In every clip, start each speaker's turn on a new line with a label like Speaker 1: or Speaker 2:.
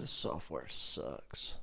Speaker 1: This software sucks.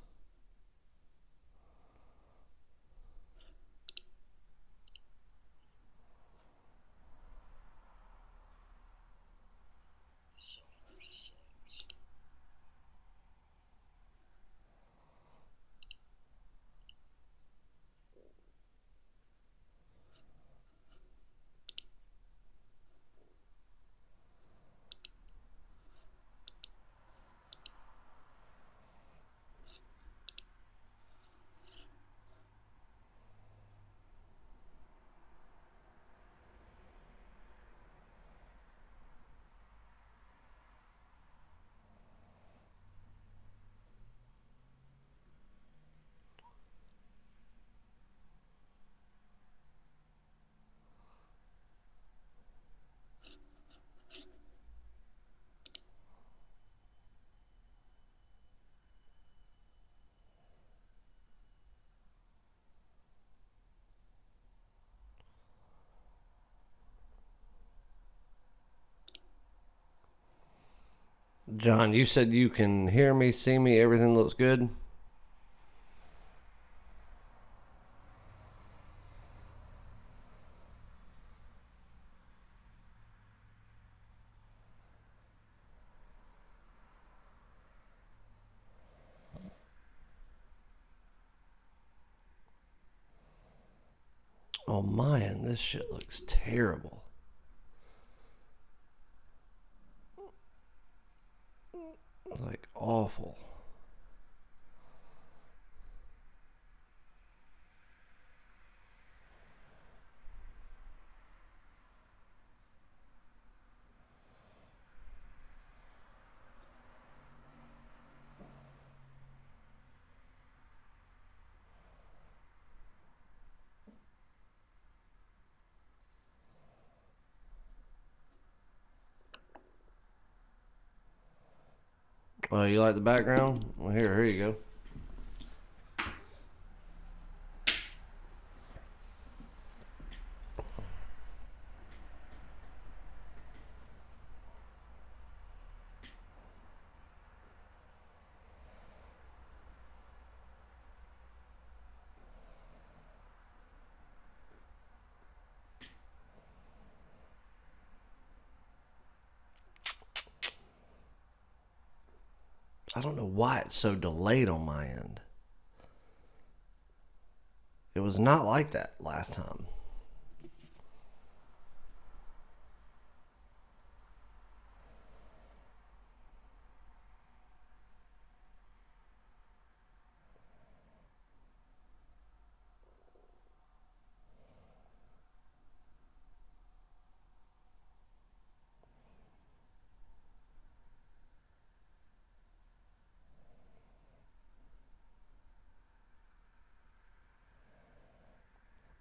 Speaker 1: John, you said you can hear me, see me, everything looks good? Oh man, this shit looks terrible. Like awful. Oh, you like the background? Well, here you go. I don't know why it's so delayed on my end. It was not like that last time.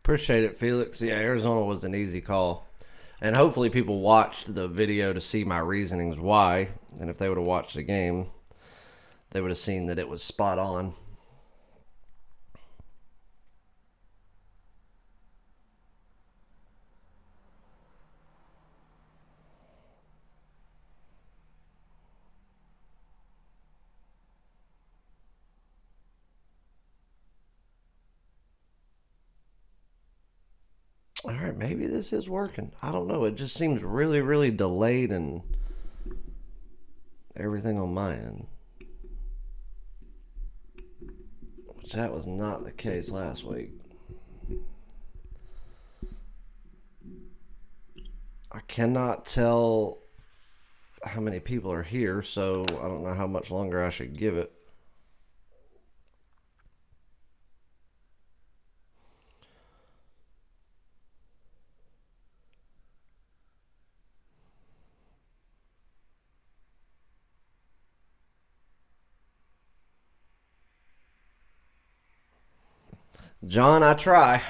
Speaker 1: Appreciate it, Felix. Yeah, Arizona was an easy call. And hopefully people watched the video to see my reasonings why. And if they would have watched the game, they would have seen that it was spot on. All right, maybe this is working. I don't know. It just seems really, really delayed and everything on my end. Which that was not the case last week. I cannot tell how many people are here, so I don't know how much longer I should give it. John, I try.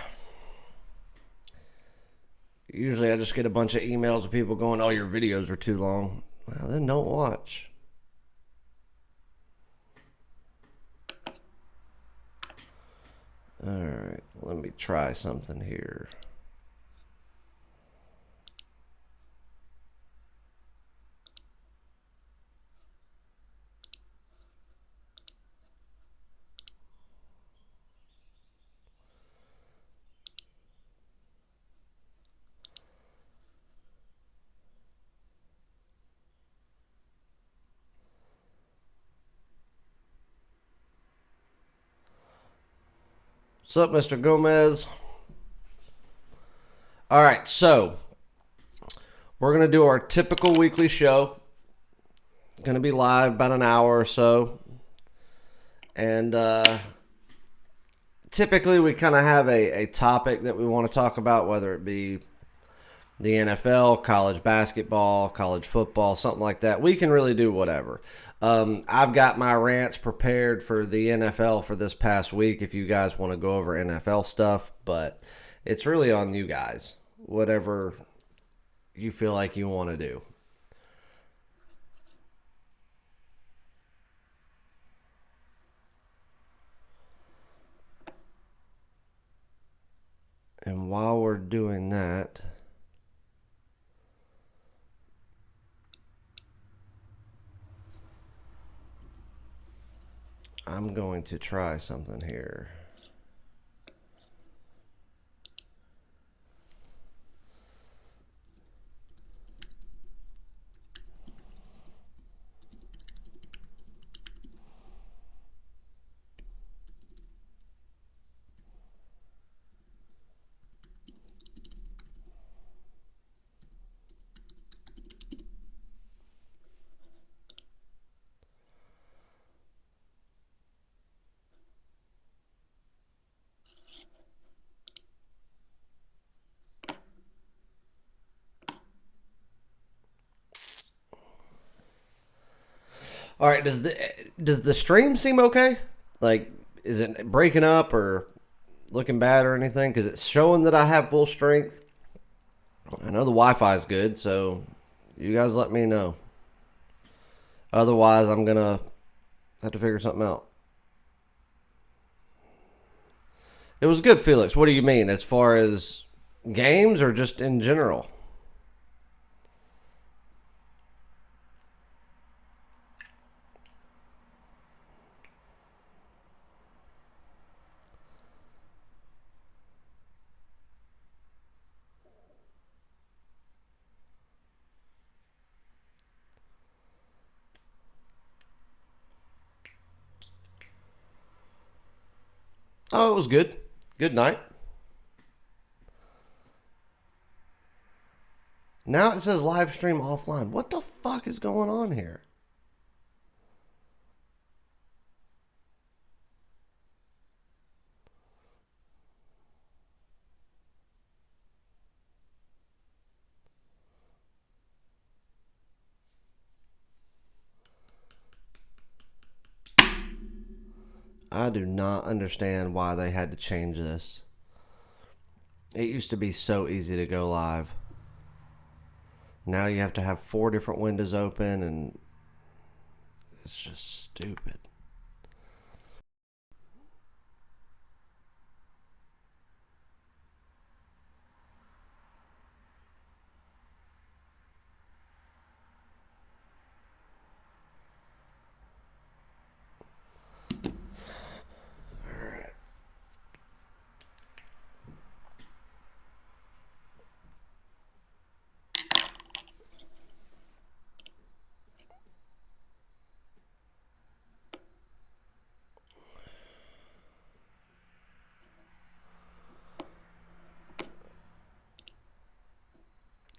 Speaker 1: Usually I just get a bunch of emails of people going, oh, your videos are too long. Well, then don't watch. Alright, let me try something here. What's up, Mr. Gomez? All right, so we're going to do our typical weekly show. Going to be live about an hour or so. And typically we kind of have a topic that we want to talk about, whether it be the NFL, college basketball, college football, something like that. We can really do whatever. I've got my rants prepared for the NFL for this past week if you guys want to go over NFL stuff, but it's really on you guys. Whatever you feel like you want to do. And while we're doing that, I'm going to try something here. All right, does the stream seem okay? Like, is it breaking up or looking bad or anything? Because it's showing that I have full strength. I know the Wi-Fi is good, so you guys let me know. Otherwise, I'm gonna have to figure something out. It was good, Felix. What do you mean, as far as games or just in general? Oh, it was good. Good night. Now it says live stream offline. What the fuck is going on here? I do not understand why they had to change this. It used to be so easy to go live. Now you have to have 4 different windows open, and it's just stupid.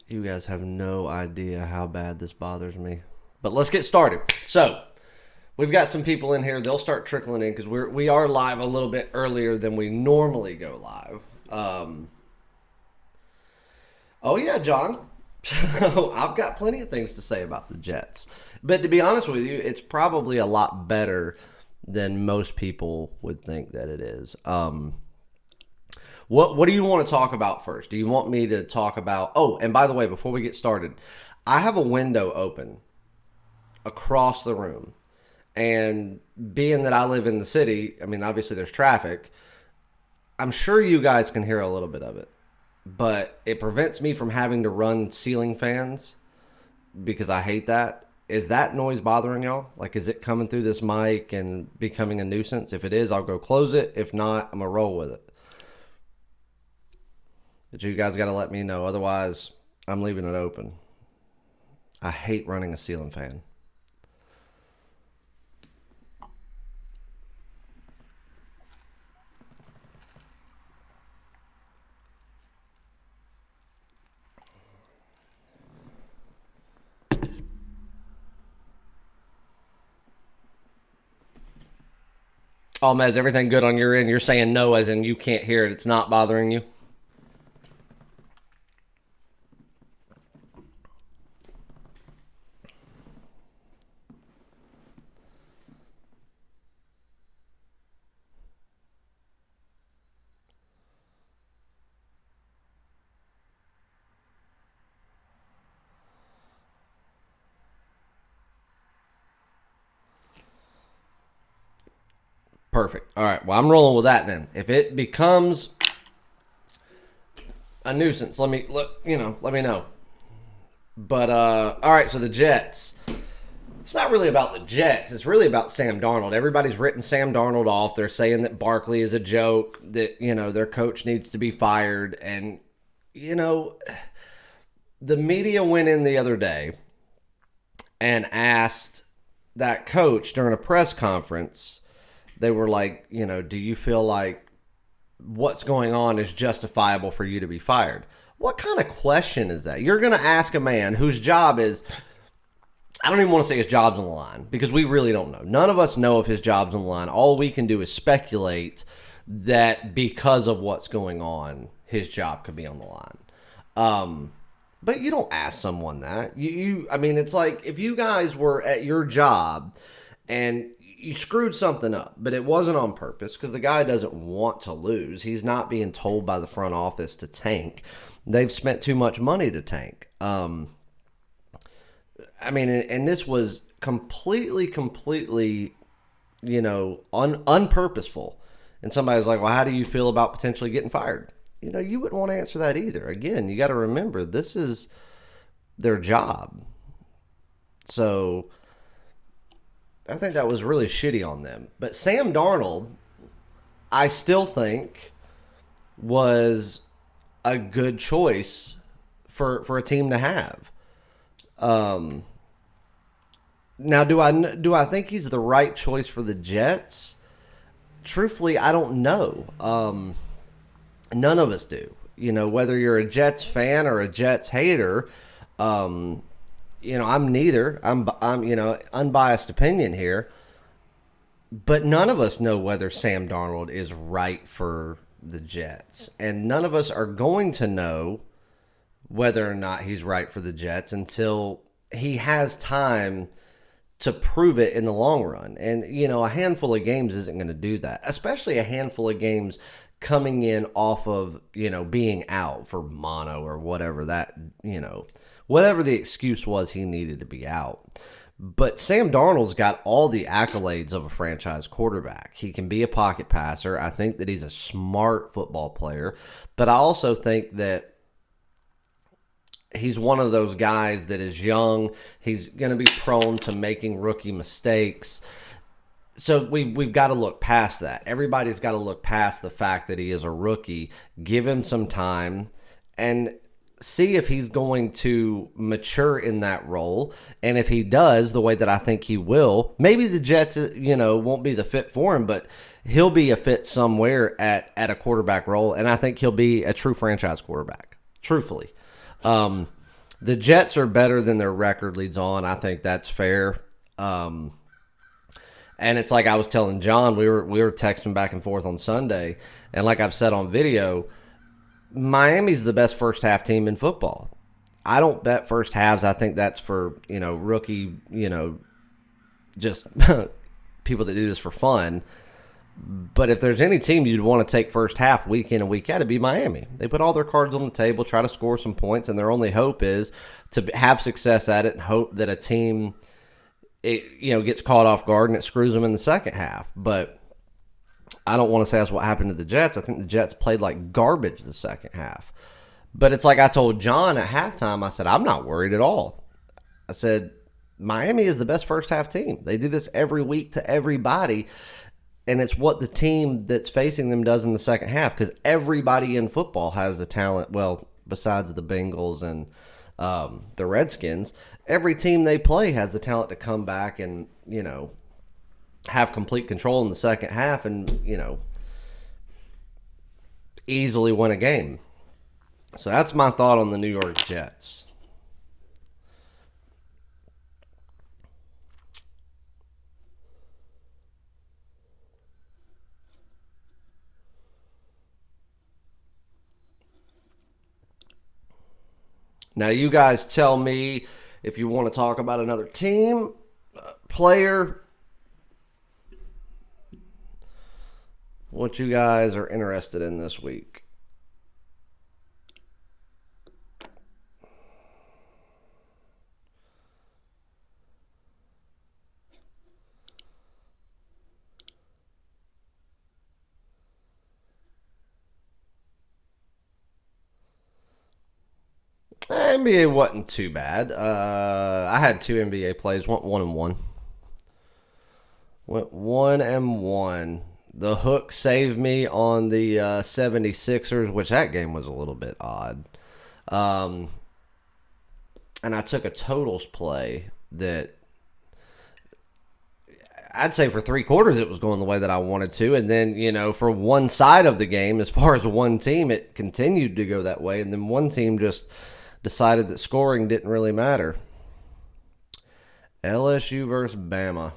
Speaker 1: You guys have no idea how bad this bothers me. But let's get started. So, we've got some people in here. They'll start trickling in because we are live a little bit earlier than we normally go live. Oh yeah, John. I've got plenty of things to say about the Jets. But to be honest with you, it's probably a lot better than most people would think that it is. What do you want to talk about first? Do you want me to talk about... Oh, and by the way, before we get started, I have a window open across the room. And being that I live in the city, I mean, obviously there's traffic. I'm sure you guys can hear a little bit of it. But it prevents me from having to run ceiling fans because I hate that. Is that noise bothering y'all? Like, is it coming through this mic and becoming a nuisance? If it is, I'll go close it. If not, I'm going to roll with it. But you guys got to let me know. Otherwise, I'm leaving it open. I hate running a ceiling fan. Oh, Mez, everything good on your end? You're saying no as in you can't hear it. It's not bothering you? Perfect. All right. Well, I'm rolling with that then. If it becomes a nuisance, let me look. Let me know. But all right. So the Jets. It's not really about the Jets. It's really about Sam Darnold. Everybody's written Sam Darnold off. They're saying that Barkley is a joke. That their coach needs to be fired. And the media went in the other day and asked that coach during a press conference. They were like, do you feel like what's going on is justifiable for you to be fired? What kind of question is that? You're going to ask a man whose job is, I don't even want to say his job's on the line because we really don't know. None of us know if his job's on the line. All we can do is speculate that because of what's going on, his job could be on the line. But you don't ask someone that. I mean, it's like if you guys were at your job and you screwed something up, but it wasn't on purpose because the guy doesn't want to lose. He's not being told by the front office to tank. They've spent too much money to tank. I mean, and this was completely, unpurposeful. And somebody's like, well, how do you feel about potentially getting fired? You wouldn't want to answer that either. Again, you got to remember, this is their job. So I think that was really shitty on them. But Sam Darnold, I still think, was a good choice for a team to have. Now, do I think he's the right choice for the Jets? Truthfully, I don't know. None of us do. Whether you're a Jets fan or a Jets hater, I'm neither. I'm unbiased opinion here. But none of us know whether Sam Darnold is right for the Jets. And none of us are going to know whether or not he's right for the Jets until he has time to prove it in the long run. And, a handful of games isn't going to do that, especially a handful of games coming in off of, being out for mono or whatever whatever the excuse was he needed to be out. But Sam Darnold's got all the accolades of a franchise quarterback. He can be a pocket passer. I think that he's a smart football player. But I also think that he's one of those guys that is young. He's going to be prone to making rookie mistakes. So we've got to look past that. Everybody's got to look past the fact that he is a rookie. Give him some time and see if he's going to mature in that role. And if he does, the way that I think he will, maybe the Jets, won't be the fit for him, but he'll be a fit somewhere at a quarterback role. And I think he'll be a true franchise quarterback, truthfully. The Jets are better than their record leads on. I think that's fair. And it's like I was telling John, we were texting back and forth on Sunday, and like I've said on video, Miami's the best first half team in football. I don't bet first halves. I think that's for, rookie, just people that do this for fun. But if there's any team you'd want to take first half week in and week out, it'd be Miami. They put all their cards on the table, try to score some points, and their only hope is to have success at it and hope that a team gets caught off guard and it screws them in the second half. But I don't want to say that's what happened to the Jets. I think the Jets played like garbage the second half. But it's like I told John at halftime, I said, I'm not worried at all. I said, Miami is the best first half team. They do this every week to everybody. And it's what the team that's facing them does in the second half, because everybody in football has the talent. Well, besides the Bengals and the Redskins, every team they play has the talent to come back and, have complete control in the second half and, easily win a game. So that's my thought on the New York Jets. Now, you guys tell me if you want to talk about another team, player, what you guys are interested in this week. NBA wasn't too bad. I had 2 NBA plays, went 1-1. Went 1-1. The hook saved me on the 76ers, which that game was a little bit odd. And I took a totals play that I'd say for 3/4 it was going the way that I wanted to. And then, for one side of the game, as far as one team, it continued to go that way. And then one team just decided that scoring didn't really matter. LSU versus Bama.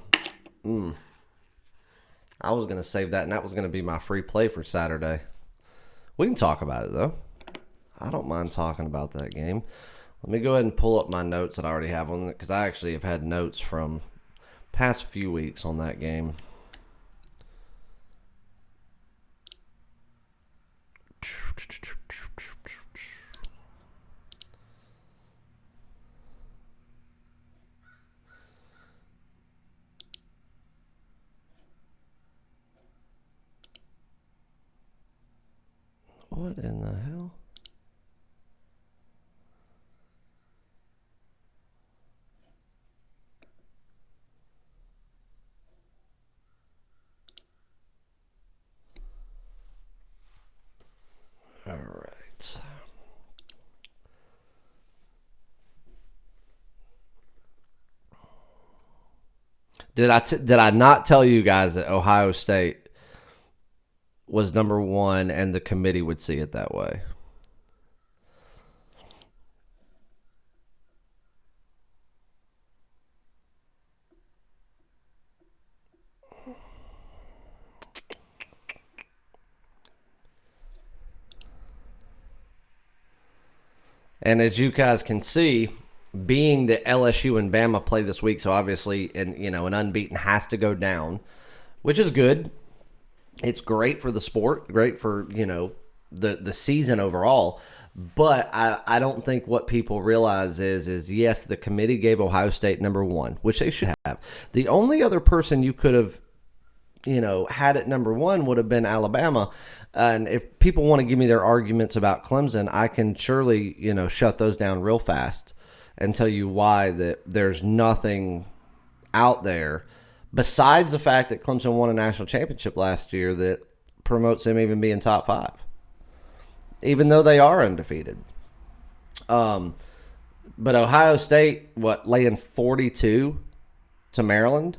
Speaker 1: I was going to save that, and that was going to be my free play for Saturday. We can talk about it, though. I don't mind talking about that game. Let me go ahead and pull up my notes that I already have on it, because I actually have had notes from past few weeks on that game. What in the hell? All right. Did I not tell you guys that Ohio State was number 1 and the committee would see it that way? And as you guys can see, being that LSU and Bama play this week, so obviously an unbeaten has to go down, which is good. It's great for the sport, great for, the season overall. But I don't think what people realize is yes, the committee gave Ohio State number 1, which they should have. The only other person you could have, had at number 1 would have been Alabama. And if people want to give me their arguments about Clemson, I can surely, shut those down real fast and tell you why that there's nothing out there besides the fact that Clemson won a national championship last year that promotes them even being top 5, even though they are undefeated. But Ohio State, laying 42 to Maryland?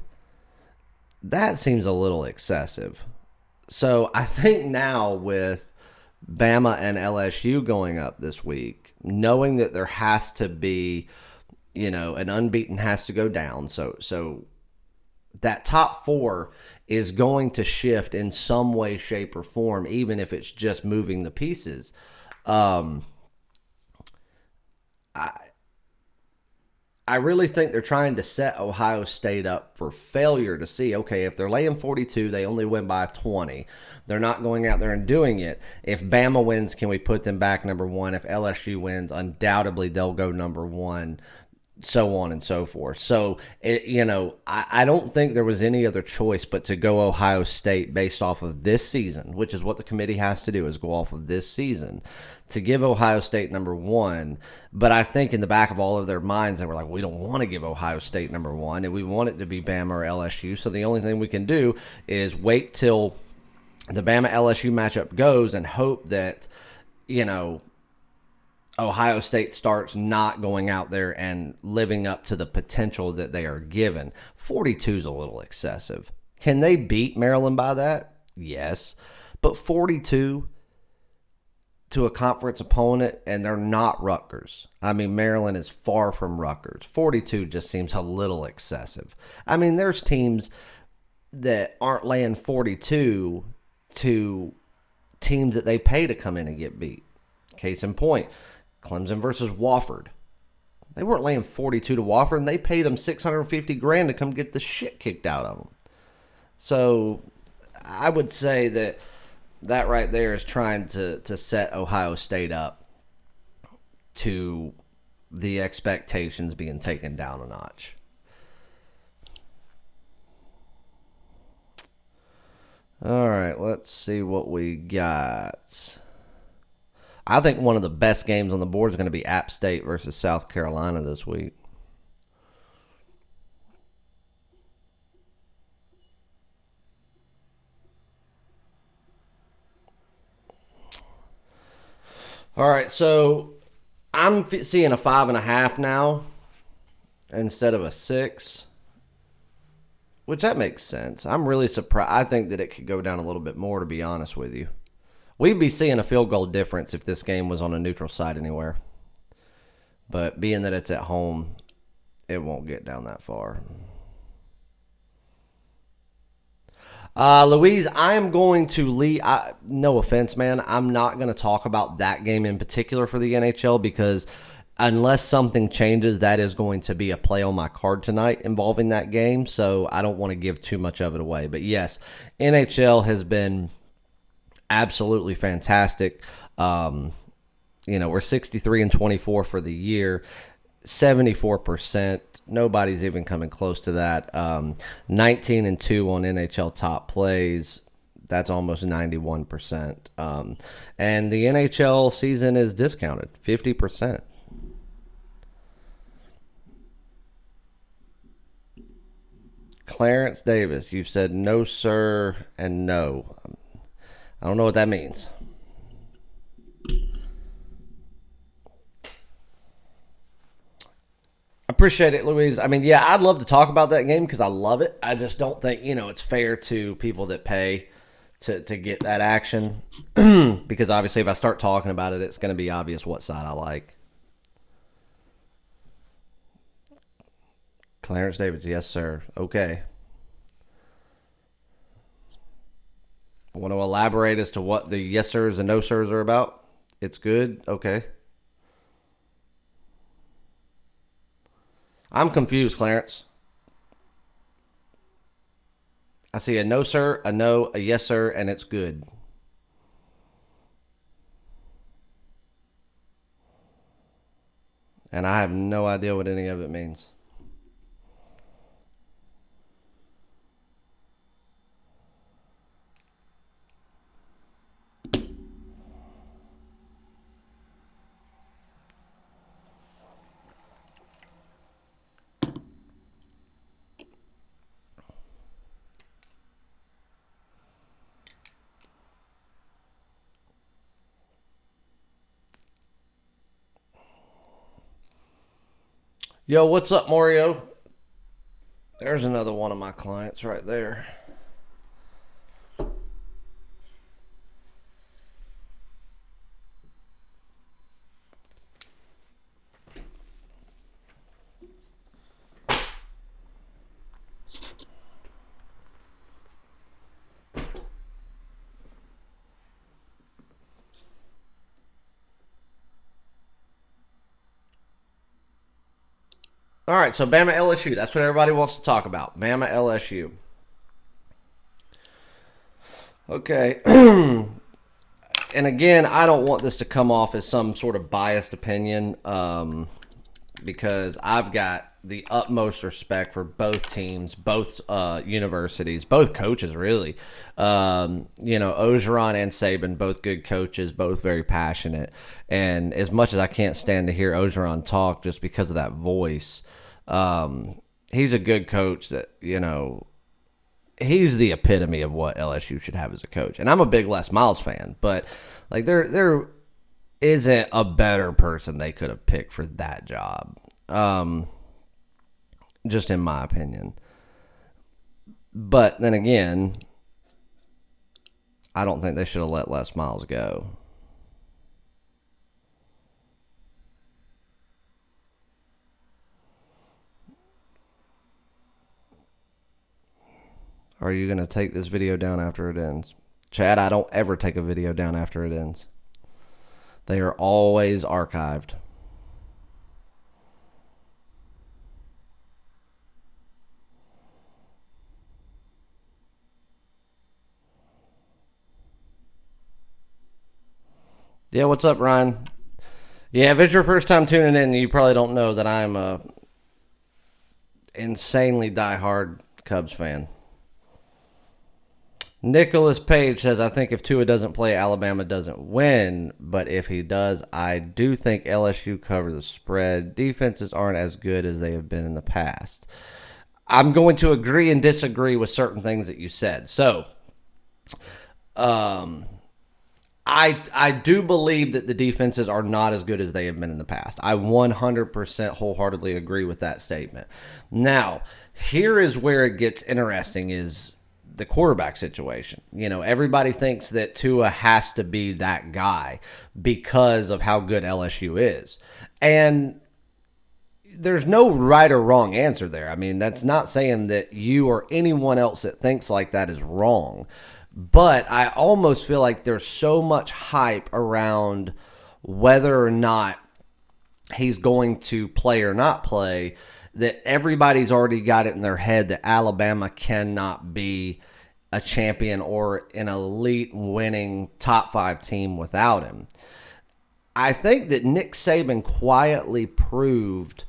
Speaker 1: That seems a little excessive. So I think now with Bama and LSU going up this week, knowing that there has to be, an unbeaten has to go down. So that top 4 is going to shift in some way, shape, or form, even if it's just moving the pieces. I really think they're trying to set Ohio State up for failure to see, okay, if they're laying 42, they only win by 20. They're not going out there and doing it. If Bama wins, can we put them back number 1? If LSU wins, undoubtedly they'll go number 1, so on and so forth. So, I don't think there was any other choice but to go Ohio State based off of this season, which is what the committee has to do, is go off of this season, to give Ohio State number 1. But I think in the back of all of their minds, they were like, we don't want to give Ohio State number 1, and we want it to be Bama or LSU. So the only thing we can do is wait till the Bama-LSU matchup goes and hope that, Ohio State starts not going out there and living up to the potential that they are given. 42 is a little excessive. Can they beat Maryland by that? Yes. But 42 to a conference opponent, and they're not Rutgers. I mean, Maryland is far from Rutgers. 42 just seems a little excessive. I mean, there's teams that aren't laying 42 to teams that they pay to come in and get beat. Case in point, Clemson versus Wofford. They weren't laying 42 to Wofford, and they paid them $650,000 to come get the shit kicked out of them. So I would say that right there is trying to set Ohio State up to the expectations being taken down a notch. All right, let's see what we got. I think one of the best games on the board is going to be App State versus South Carolina this week. All right, so I'm seeing a 5.5 now instead of a 6, which that makes sense. I'm really surprised. I think that it could go down a little bit more, to be honest with you. We'd be seeing a field goal difference if this game was on a neutral site anywhere. But being that it's at home, it won't get down that far. Louise, I am going to leave. No offense, man. I'm not going to talk about that game in particular for the NHL because unless something changes, that is going to be a play on my card tonight involving that game. So I don't want to give too much of it away. But yes, NHL has been absolutely fantastic. We're 63-24 for the year, 74%. Nobody's even coming close to that. 19-2 on NHL top plays. That's almost 91%. And the NHL season is discounted 50%. Clarence Davis, you've said no, sir, and no. I don't know what that means. Appreciate it, Louise. I mean, yeah, I'd love to talk about that game because I love it. I just don't think, it's fair to people that pay to get that action because obviously if I start talking about it, it's going to be obvious what side I like. Clarence Davis, yes, sir. Okay. Want to elaborate as to what the yes sirs and no sirs are about? It's good? Okay. I'm confused, Clarence. I see a no sir, a no, a yes sir, and it's good. And I have no idea what any of it means. Yo, what's up, Mario? There's another one of my clients right there. All right, so Bama LSU. That's what everybody wants to talk about. Bama LSU. Okay. And again, I don't want this to come off as some sort of biased opinion because I've got the utmost respect for both teams, both universities, both coaches, really. Ogeron and Saban, both good coaches, both very passionate. And as much as I can't stand to hear Ogeron talk just because of that voice, he's a good coach that, he's the epitome of what LSU should have as a coach. And I'm a big Les Miles fan, but like there isn't a better person they could have picked for that job. Just in my opinion. But then again, I don't think they should have let Les Miles go. Are you going to take this video down after it ends? Chad, I don't ever take a video down after it ends. They are always archived. Yeah, what's up, Ryan? Yeah, if it's your first time tuning in, you probably don't know that I'm a insanely diehard Cubs fan. Nicholas Page says, I think if Tua doesn't play, Alabama doesn't win. But if he does, I do think LSU covers the spread. Defenses aren't as good as they have been in the past. I'm going to agree and disagree with certain things that you said. So, I do believe that the defenses are not as good as they have been in the past. I 100% wholeheartedly agree with that statement. Now, here is where it gets interesting is the quarterback situation. You know, everybody thinks that Tua has to be that guy because of how good LSU is. And there's no right or wrong answer there. I mean, that's not saying that you or anyone else that thinks like that is wrong. But I almost feel like there's so much hype around whether or not he's going to play or not play that everybody's already got it in their head that Alabama cannot be a champion or an elite winning top 5 team without him. I think that Nick Saban quietly proved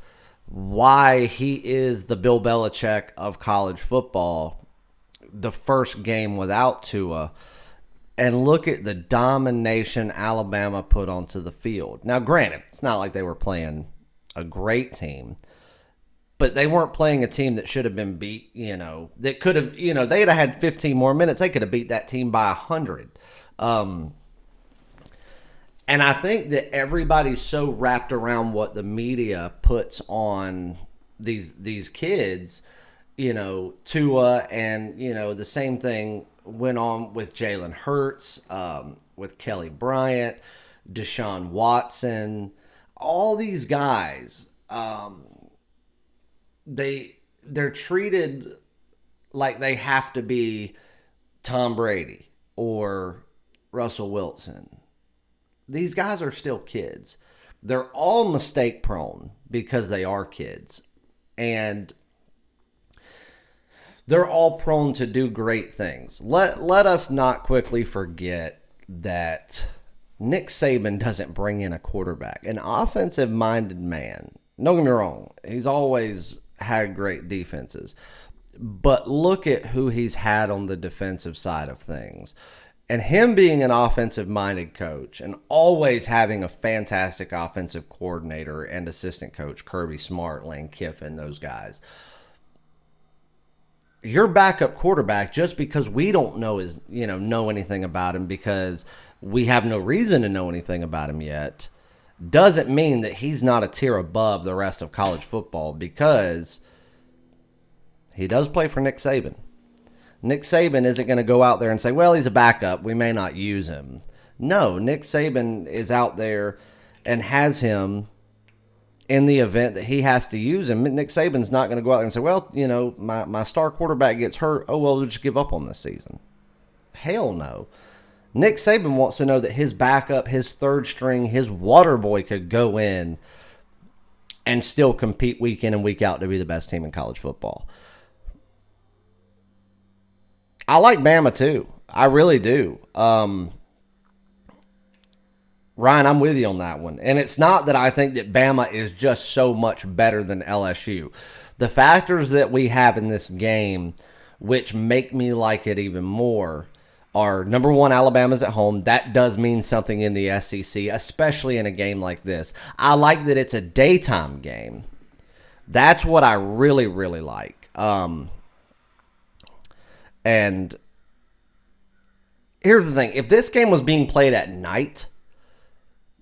Speaker 1: why he is the Bill Belichick of college football the first game without Tua. And look at the domination Alabama put onto the field. Now, granted, it's not like they were playing a great team, but they weren't playing a team that should have been beat, that could have, they'd have had 15 more minutes. They could have beat that team by 100. And I think that everybody's so wrapped around what the media puts on these kids, Tua, and, the same thing went on with Jalen Hurts, with Kelly Bryant, Deshaun Watson, all these guys. They're treated like they have to be Tom Brady or Russell Wilson. These guys are still kids. They're all mistake prone because they are kids. And they're all prone to do great things. Let us not quickly forget that Nick Saban doesn't bring in a quarterback. An offensive-minded man. Don't get me wrong. He's always had great defenses. But look at who he's had on the defensive side of things. And him being an offensive-minded coach and always having a fantastic offensive coordinator and assistant coach, Kirby Smart, Lane Kiffin, those guys. Your backup quarterback, just because we don't know anything about him because we have no reason to know anything about him yet, doesn't mean that he's not a tier above the rest of college football because he does play for Nick Saban. Nick Saban isn't going to go out there and say, well, he's a backup, we may not use him. No, Nick Saban is out there and has him in the event that he has to use him. Nick Saban's not going to go out there and say, well, my star quarterback gets hurt. Oh, well, we'll just give up on this season. Hell no. Nick Saban wants to know that his backup, his third string, his water boy could go in and still compete week in and week out to be the best team in college football. I like Bama too. I really do. Ryan, I'm with you on that one. And it's not that I think that Bama is just so much better than LSU. The factors that we have in this game, which make me like it even more, are, number one, Alabama's at home. That does mean something in the SEC, especially in a game like this. I like that it's a daytime game. That's what I really, really like. And here's the thing. If this game was being played at night,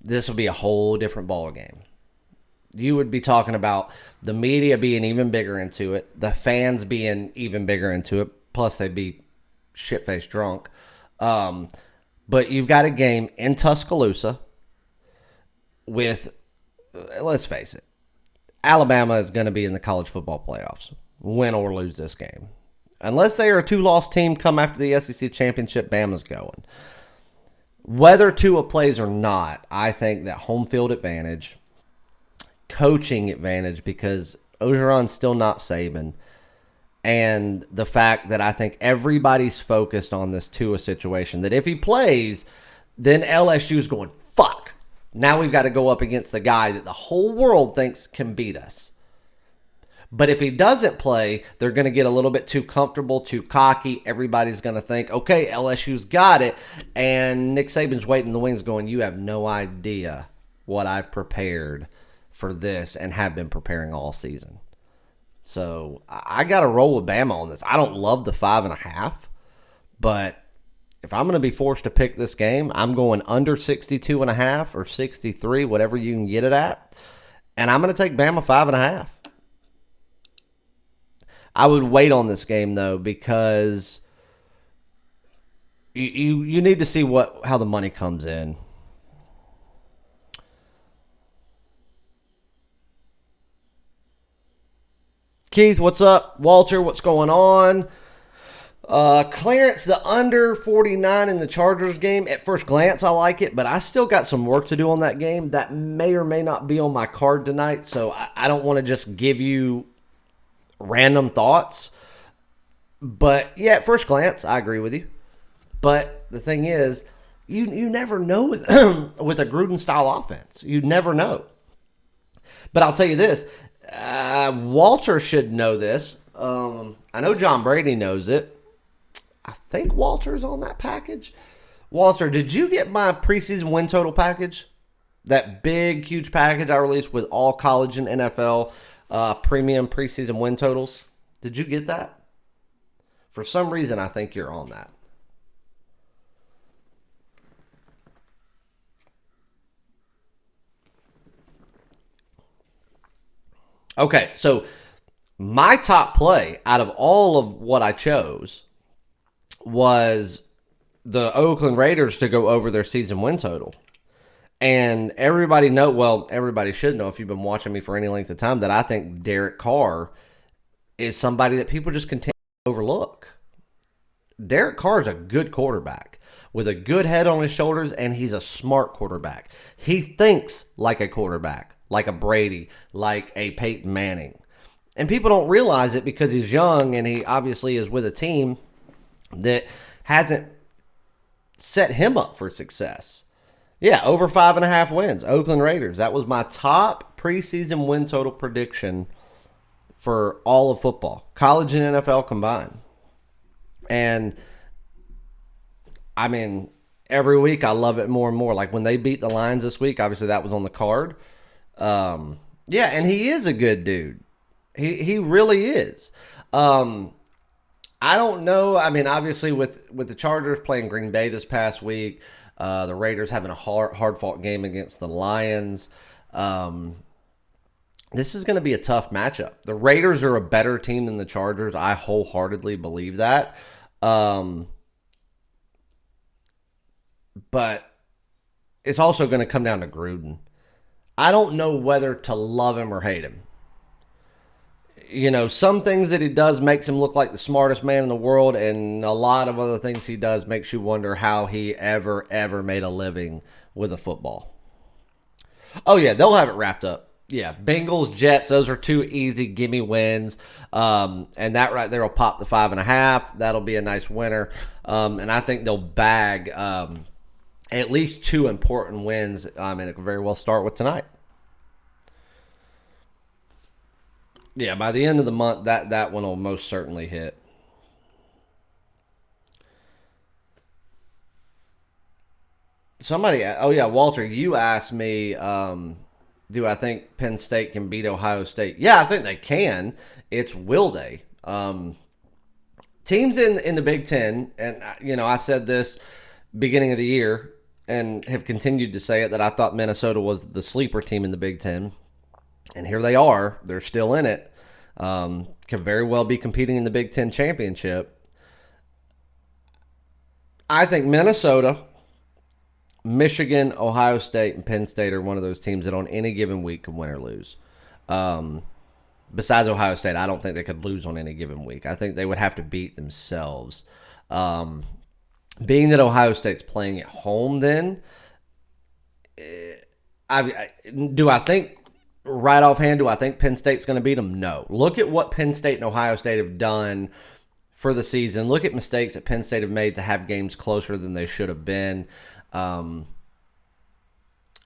Speaker 1: this would be a whole different ball game. You would be talking about the media being even bigger into it, the fans being even bigger into it, plus they'd be shit-faced drunk. But you've got a game in Tuscaloosa with, let's face it, Alabama is going to be in the college football playoffs, win or lose this game. Unless they are a two-loss team come after the SEC championship, Bama's going. Whether Tua plays or not, I think that home field advantage, coaching advantage, because Orgeron's still not Saban, and the fact that I think everybody's focused on this Tua situation, that if he plays, then LSU's going, fuck. Now we've got to go up against the guy that the whole world thinks can beat us. But if he doesn't play, they're going to get a little bit too comfortable, too cocky. Everybody's going to think, okay, LSU's got it. And Nick Saban's waiting in the wings going, you have no idea what I've prepared for this and have been preparing all season. So I got to roll with Bama on this. I don't love the 5.5, but if I'm going to be forced to pick this game, I'm going under 62.5 or 63, whatever you can get it at. And I'm going to take Bama 5.5. I would wait on this game, though, because you need to see how the money comes in. Keith, what's up? Walter, what's going on? Clarence, the under 49 in the Chargers game. At first glance, I like it, but I still got some work to do on that game. That may or may not be on my card tonight, so I don't want to just give you random thoughts. But yeah, at first glance, I agree with you. But the thing is, you never know with a Gruden style offense. You never know. But I'll tell you this, Walter should know this. I know John Brady knows it. I think Walter's on that package. Walter, did you get my preseason win total package? That big, huge package I released with all college and NFL premium preseason win totals. Did you get that? For some reason, I think you're on that. Okay, so my top play out of all of what I chose was the Oakland Raiders to go over their season win total. And everybody should know if you've been watching me for any length of time that I think Derek Carr is somebody that people just continue to overlook. Derek Carr is a good quarterback with a good head on his shoulders, and he's a smart quarterback. He thinks like a quarterback, like a Brady, like a Peyton Manning. And people don't realize it because he's young, and he obviously is with a team that hasn't set him up for success. Yeah, over 5.5 wins. Oakland Raiders. That was my top preseason win total prediction for all of football, college and NFL combined. And, I mean, every week I love it more and more. Like when they beat the Lions this week, obviously that was on the card. Yeah, and he is a good dude. He really is. I don't know. I mean, obviously with the Chargers playing Green Bay this past week, the Raiders having a hard-fought game against the Lions, this is going to be a tough matchup. The Raiders are a better team than the Chargers. I wholeheartedly believe that. But it's also going to come down to Gruden. I don't know whether to love him or hate him. You know, some things that he does makes him look like the smartest man in the world, and a lot of other things he does makes you wonder how he ever made a living with a football. Oh, yeah, they'll have it wrapped up. Yeah, Bengals, Jets, those are two easy gimme wins. And that right there will pop the 5.5. That'll be a nice winner. And I think they'll bag at least two important wins, and it could very well start with tonight. Yeah, by the end of the month, that one will most certainly hit. Walter, you asked me, do I think Penn State can beat Ohio State? Yeah, I think they can. It's will they? Teams in the Big Ten, and I said this beginning of the year and have continued to say it, that I thought Minnesota was the sleeper team in the Big Ten. And here they are. They're still in it. Could very well be competing in the Big Ten championship. I think Minnesota, Michigan, Ohio State, and Penn State are one of those teams that on any given week can win or lose. Besides Ohio State, I don't think they could lose on any given week. I think they would have to beat themselves. being that Ohio State's playing at home, then do I think right offhand? Do I think Penn State's going to beat them? No. Look at what Penn State and Ohio State have done for the season. Look at mistakes that Penn State have made to have games closer than they should have been.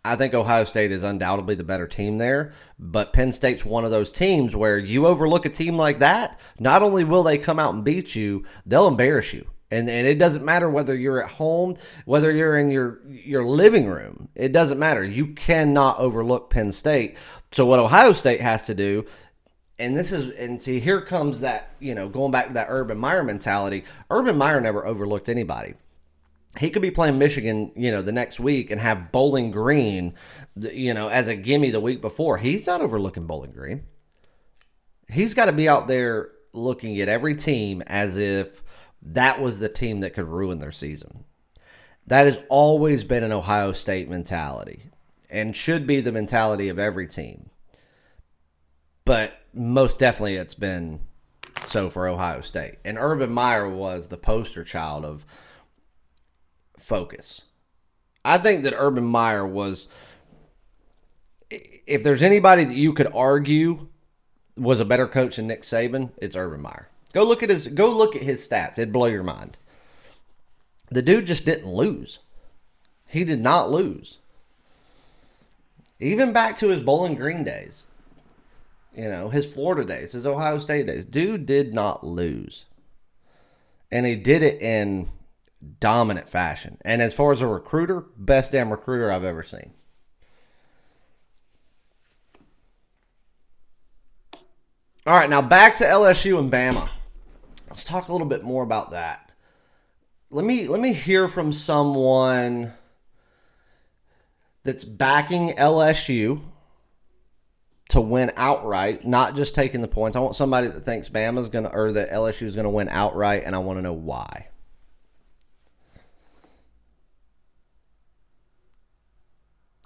Speaker 1: I think Ohio State is undoubtedly the better team there, but Penn State's one of those teams where you overlook a team like that, not only will they come out and beat you, they'll embarrass you. And it doesn't matter whether you're at home, whether you're in your living room. It doesn't matter. You cannot overlook Penn State. So what Ohio State has to do, and see, here comes that, going back to that Urban Meyer mentality. Urban Meyer never overlooked anybody. He could be playing Michigan, the next week and have Bowling Green, as a gimme the week before. He's not overlooking Bowling Green. He's got to be out there looking at every team as if that was the team that could ruin their season. That has always been an Ohio State mentality and should be the mentality of every team. But most definitely it's been so for Ohio State. And Urban Meyer was the poster child of focus. I think that Urban Meyer was, if there's anybody that you could argue was a better coach than Nick Saban, it's Urban Meyer. Go look at his stats. It'd blow your mind. The dude just didn't lose. He did not lose. Even back to his Bowling Green days. His Florida days, his Ohio State days. Dude did not lose. And he did it in dominant fashion. And as far as a recruiter, best damn recruiter I've ever seen. All right, now back to LSU and Bama. Let's talk a little bit more about that. Let me hear from someone that's backing LSU to win outright, not just taking the points. I want somebody that thinks Bama's gonna, or that LSU is gonna win outright, and I want to know why.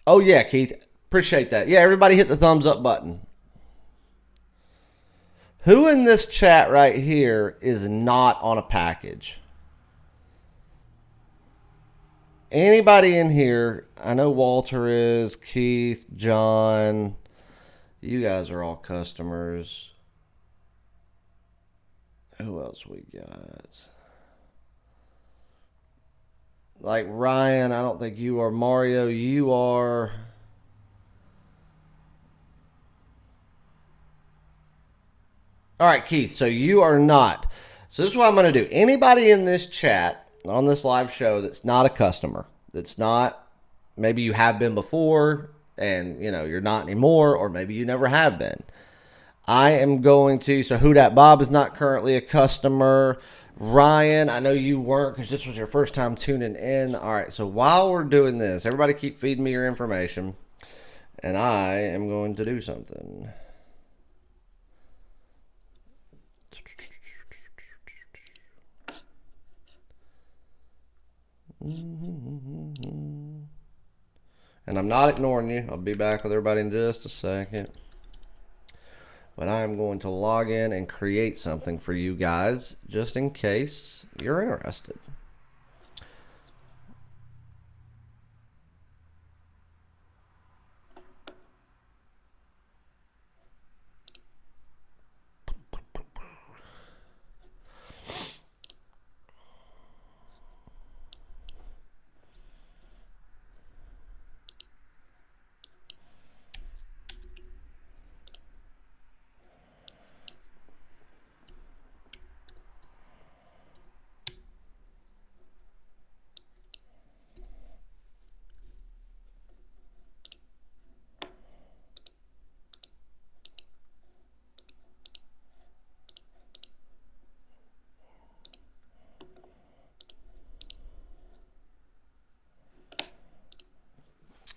Speaker 1: Oh yeah, Keith, appreciate that. Yeah, everybody hit the thumbs up button. Who in this chat right here is not on a package? Anybody in here? I know Walter is, Keith, John. You guys are all customers. Who else we got? Like Ryan, I don't think you are. Mario, you are. All right, Keith, so you are not. So this is what I'm going to do. Anybody in this chat on this live show that's not a customer, that's not, maybe you have been before and, you're not anymore, or maybe you never have been. I am going to, so Who Dat Bob is not currently a customer. Ryan, I know you weren't because this was your first time tuning in. All right, so while we're doing this, everybody keep feeding me your information, and I am going to do something. And I'm not ignoring you. I'll be back with everybody in just a second. But I'm going to log in and create something for you guys just in case you're interested.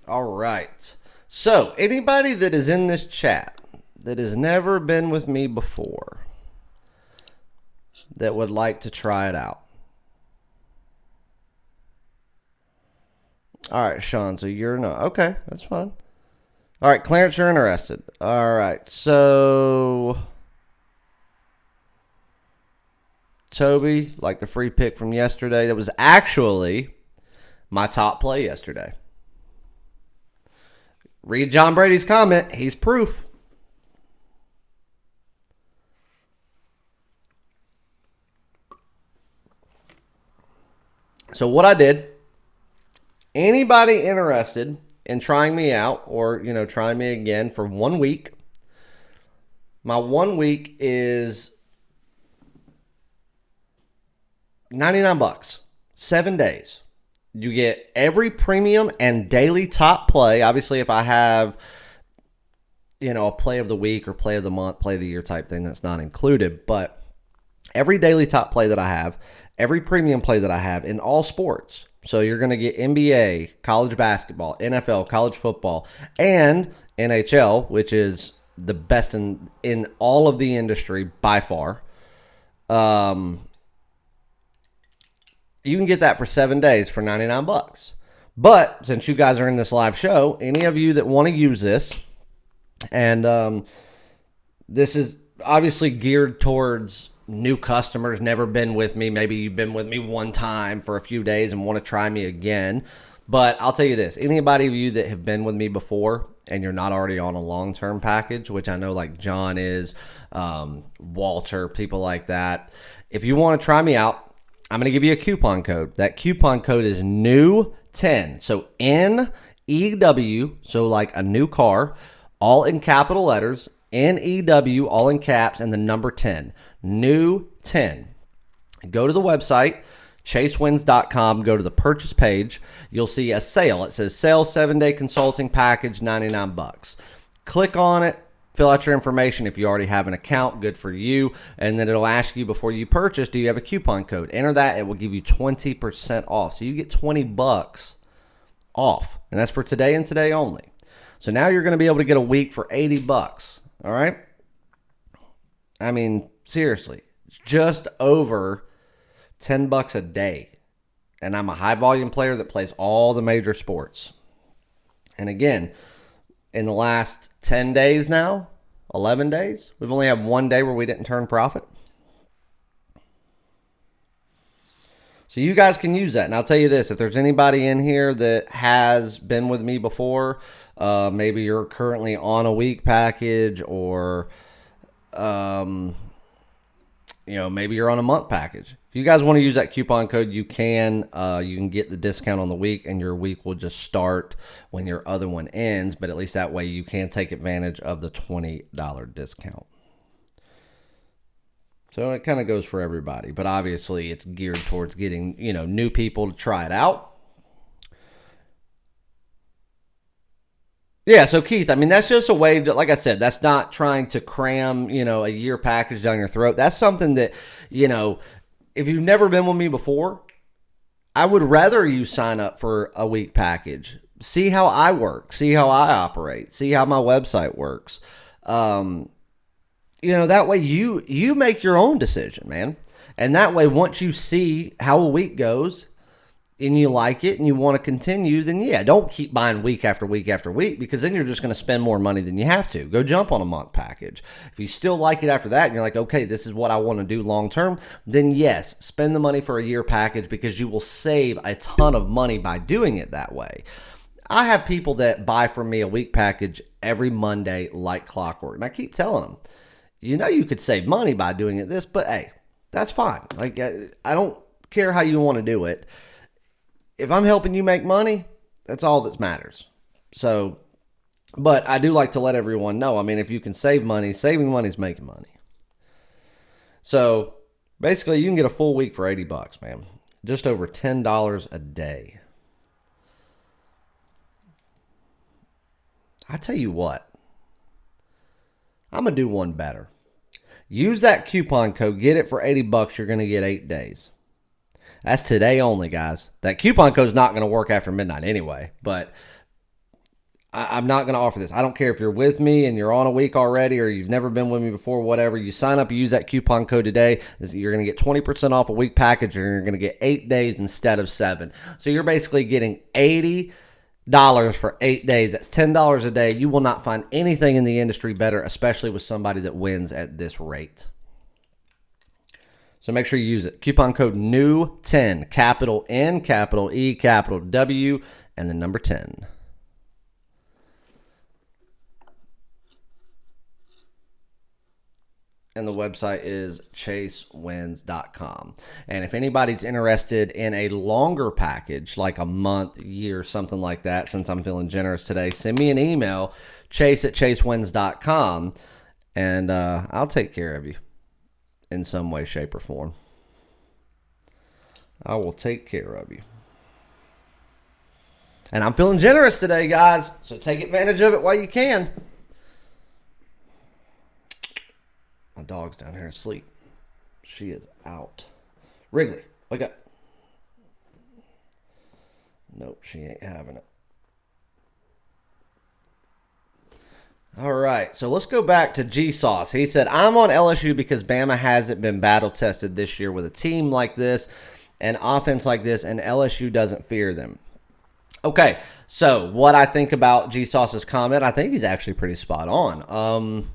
Speaker 1: All right. So, anybody that is in this chat that has never been with me before that would like to try it out. All right, Sean, so you're not. Okay, that's fine. All right, Clarence, you're interested. All right, so Toby, like the free pick from yesterday. That was actually my top play yesterday. Read John Brady's comment. He's proof. So what I did, anybody interested in trying me out or, trying me again for 1 week, my 1 week is $99, 7 days. You get every premium and daily top play. Obviously, if I have, a play of the week or play of the month, play of the year type thing, that's not included. But every daily top play that I have, every premium play that I have in all sports. So you're going to get NBA, college basketball, NFL, college football, and NHL, which is the best in all of the industry by far. You can get that for 7 days for $99. But since you guys are in this live show, any of you that want to use this, and this is obviously geared towards new customers, never been with me. Maybe you've been with me one time for a few days and want to try me again. But I'll tell you this, anybody of you that have been with me before and you're not already on a long-term package, which I know like John is, Walter, people like that, if you want to try me out, I'm going to give you a coupon code. That coupon code is NEW10. So NEW, so like a new car, all in capital letters, NEW, all in caps, and the number 10. NEW10. Go to the website, chasewins.com, go to the purchase page. You'll see a sale. It says sale 7-day consulting package, $99. Click on it. Fill out your information. If you already have an account, good for you. And then it'll ask you before you purchase, do you have a coupon code? Enter that. It will give you 20% off. So you get $20 off. And that's for today and today only. So now you're going to be able to get a week for $80. All right? I mean, seriously. It's just over $10 a day. And I'm a high volume player that plays all the major sports. And again, in the last 10 days now, 11 days, we've only had 1 day where we didn't turn profit. So you guys can use that. And I'll tell you this, if there's anybody in here that has been with me before, maybe you're currently on a week package or, maybe you're on a month package. If you guys want to use that coupon code, you can. You can get the discount on the week, and your week will just start when your other one ends. But at least that way you can take advantage of the $20 discount. So it kind of goes for everybody. But obviously it's geared towards getting, new people to try it out. Yeah, so Keith, I mean, that's just a way to, like I said, that's not trying to cram, a year package down your throat. That's something that, if you've never been with me before, I would rather you sign up for a week package. See how I work. See how I operate. See how my website works. That way you make your own decision, man. And that way, once you see how a week goes, and you like it and you want to continue, then yeah, don't keep buying week after week after week, because then you're just going to spend more money than you have to. Go jump on a month package. If you still like it after that and you're like, okay, this is what I want to do long term, then yes, spend the money for a year package, because you will save a ton of money by doing it that way. I have people that buy from me a week package every Monday like clockwork, and I keep telling them, you could save money by doing it this, but hey, that's fine. Like, I don't care how you want to do it. If I'm helping you make money, that's all that matters. So, but I do like to let everyone know, I mean, if you can save money, saving money is making money. So, basically, you can get a full week for $80, man. Just over $10 a day. I tell you what, I'm going to do one better. Use that coupon code, get it for $80, you're going to get 8 days. That's today only, guys. That coupon code is not going to work after midnight anyway, but I'm not going to offer this. I don't care if you're with me and you're on a week already, or you've never been with me before, whatever. You sign up, you use that coupon code today. You're going to get 20% off a week package, and you're going to get 8 days instead of 7. So you're basically getting $80 for 8 days. That's $10 a day. You will not find anything in the industry better, especially with somebody that wins at this rate. So make sure you use it. Coupon code NEW10, capital N, capital E, capital W, and the number 10. And the website is chasewins.com. And if anybody's interested in a longer package, like a month, year, something like that, since I'm feeling generous today, send me an email, chase@chasewins.com, and I'll take care of you in some way, shape, or form. I will take care of you. And I'm feeling generous today, guys, so take advantage of it while you can. My dog's down here asleep. She is out. Wrigley, wake up. Nope, she ain't having it. All right, so let's go back to G-Sauce. He said, I'm on LSU because Bama hasn't been battle-tested this year with a team like this and offense like this, and LSU doesn't fear them. Okay, so what I think about G-Sauce's comment, I think he's actually pretty spot on.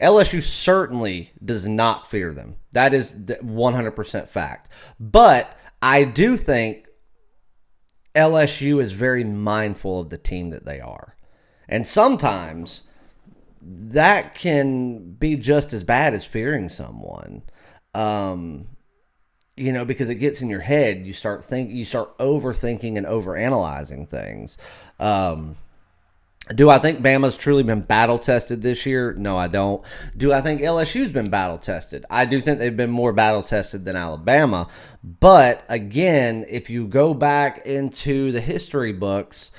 Speaker 1: LSU certainly does not fear them. That is 100% fact. But I do think LSU is very mindful of the team that they are. And sometimes that can be just as bad as fearing someone. Because it gets in your head. You start overthinking and overanalyzing things. Do I think Bama's truly been battle-tested this year? No, I don't. Do I think LSU's been battle-tested? I do think they've been more battle-tested than Alabama. But, again, if you go back into the history books,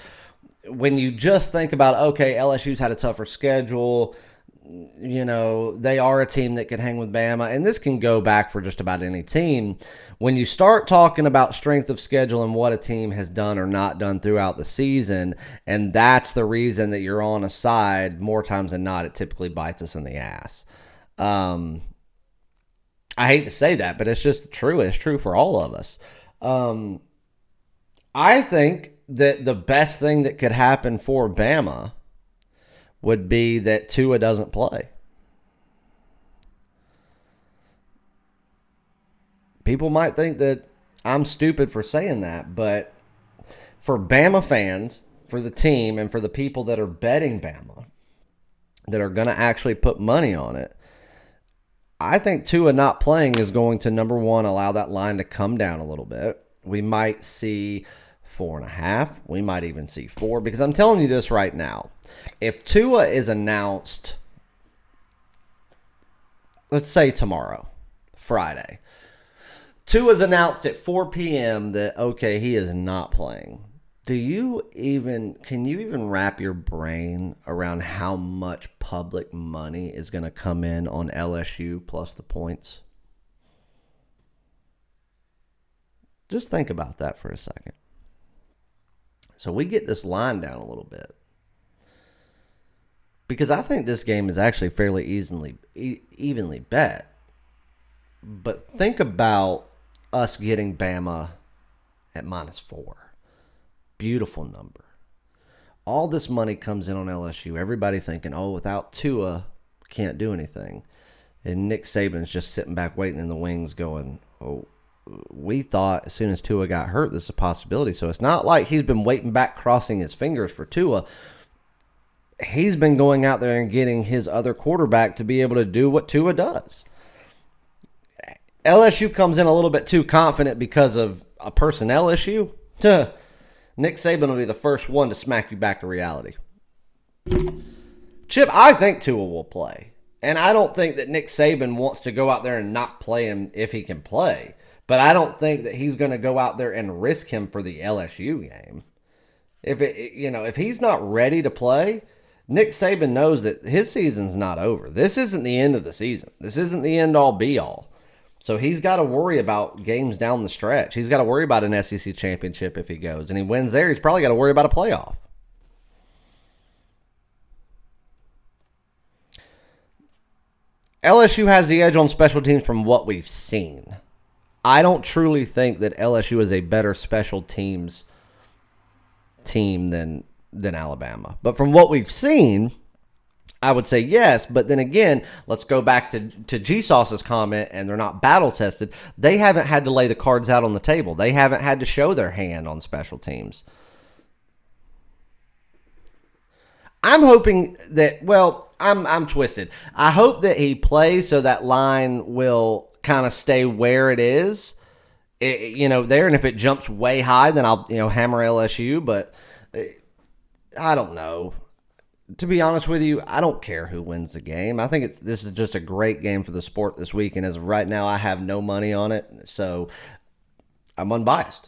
Speaker 1: when you just think about, okay, LSU's had a tougher schedule, they are a team that can hang with Bama, and this can go back for just about any team. When you start talking about strength of schedule and what a team has done or not done throughout the season, and that's the reason that you're on a side, more times than not, it typically bites us in the ass. I hate to say that, but it's just true. It's true for all of us. I think that the best thing that could happen for Bama would be that Tua doesn't play. People might think that I'm stupid for saying that, but for Bama fans, for the team, and for the people that are betting Bama, that are going to actually put money on it, I think Tua not playing is going to, number one, allow that line to come down a little bit. We might see 4.5. We might even see 4, because I'm telling you this right now. If Tua is announced, let's say tomorrow, Friday, Tua's announced at 4 p.m. that, okay, he is not playing. Can you even wrap your brain around how much public money is going to come in on LSU plus the points? Just think about that for a second. So we get this line down a little bit, because I think this game is actually fairly evenly bet. But think about us getting Bama at -4. Beautiful number. All this money comes in on LSU. Everybody thinking, oh, without Tua, can't do anything. And Nick Saban's just sitting back waiting in the wings going, oh, we thought as soon as Tua got hurt, this is a possibility. So it's not like he's been waiting back, crossing his fingers for Tua. He's been going out there and getting his other quarterback to be able to do what Tua does. LSU comes in a little bit too confident because of a personnel issue. Nick Saban will be the first one to smack you back to reality. Chip, I think Tua will play. And I don't think that Nick Saban wants to go out there and not play him if he can play. But I don't think that he's going to go out there and risk him for the LSU game. If he's not ready to play, Nick Saban knows that his season's not over. This isn't the end of the season. This isn't the end-all, be-all. So he's got to worry about games down the stretch. He's got to worry about an SEC championship if he goes. And he wins there, he's probably got to worry about a playoff. LSU has the edge on special teams from what we've seen. I don't truly think that LSU is a better special teams team than Alabama. But from what we've seen, I would say yes, but then again, let's go back to G Sauce's comment, and they're not battle tested. They haven't had to lay the cards out on the table. They haven't had to show their hand on special teams. I'm hoping that. Well, I'm twisted. I hope that he plays so that line will kind of stay where it is. There, and if it jumps way high, then I'll hammer LSU. But I don't know. To be honest with you, I don't care who wins the game. I think this is just a great game for the sport this week, and as of right now, I have no money on it, so I'm unbiased.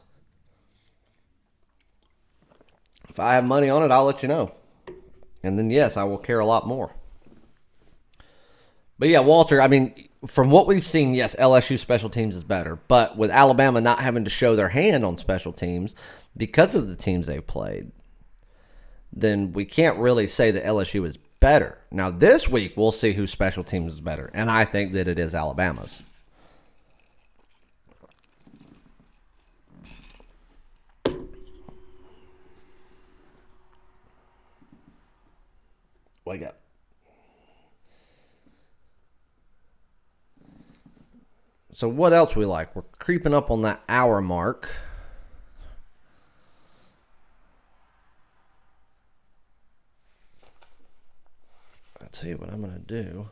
Speaker 1: If I have money on it, I'll let you know, and then yes, I will care a lot more. But yeah, Walter, I mean, from what we've seen, yes, LSU special teams is better, but with Alabama not having to show their hand on special teams because of the teams they've played, then we can't really say that LSU is better. Now, this week, we'll see whose special teams is better, and I think that it is Alabama's. Wake up. So what else we like? We're creeping up on that hour mark. I'll tell you what I'm going to do.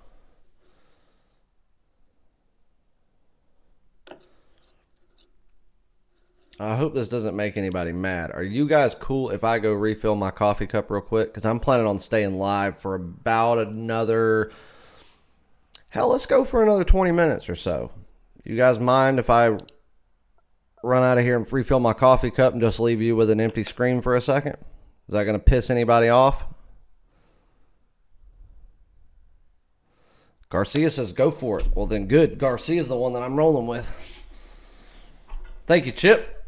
Speaker 1: I hope this doesn't make anybody mad. Are you guys cool if I go refill my coffee cup real quick? Because I'm planning on staying live for about another... Hell, let's go for another 20 minutes or so. You guys mind if I run out of here and refill my coffee cup and just leave you with an empty screen for a second? Is that going to piss anybody off? Garcia says go for it. Well, then good. Garcia's the one that I'm rolling with. Thank you, Chip.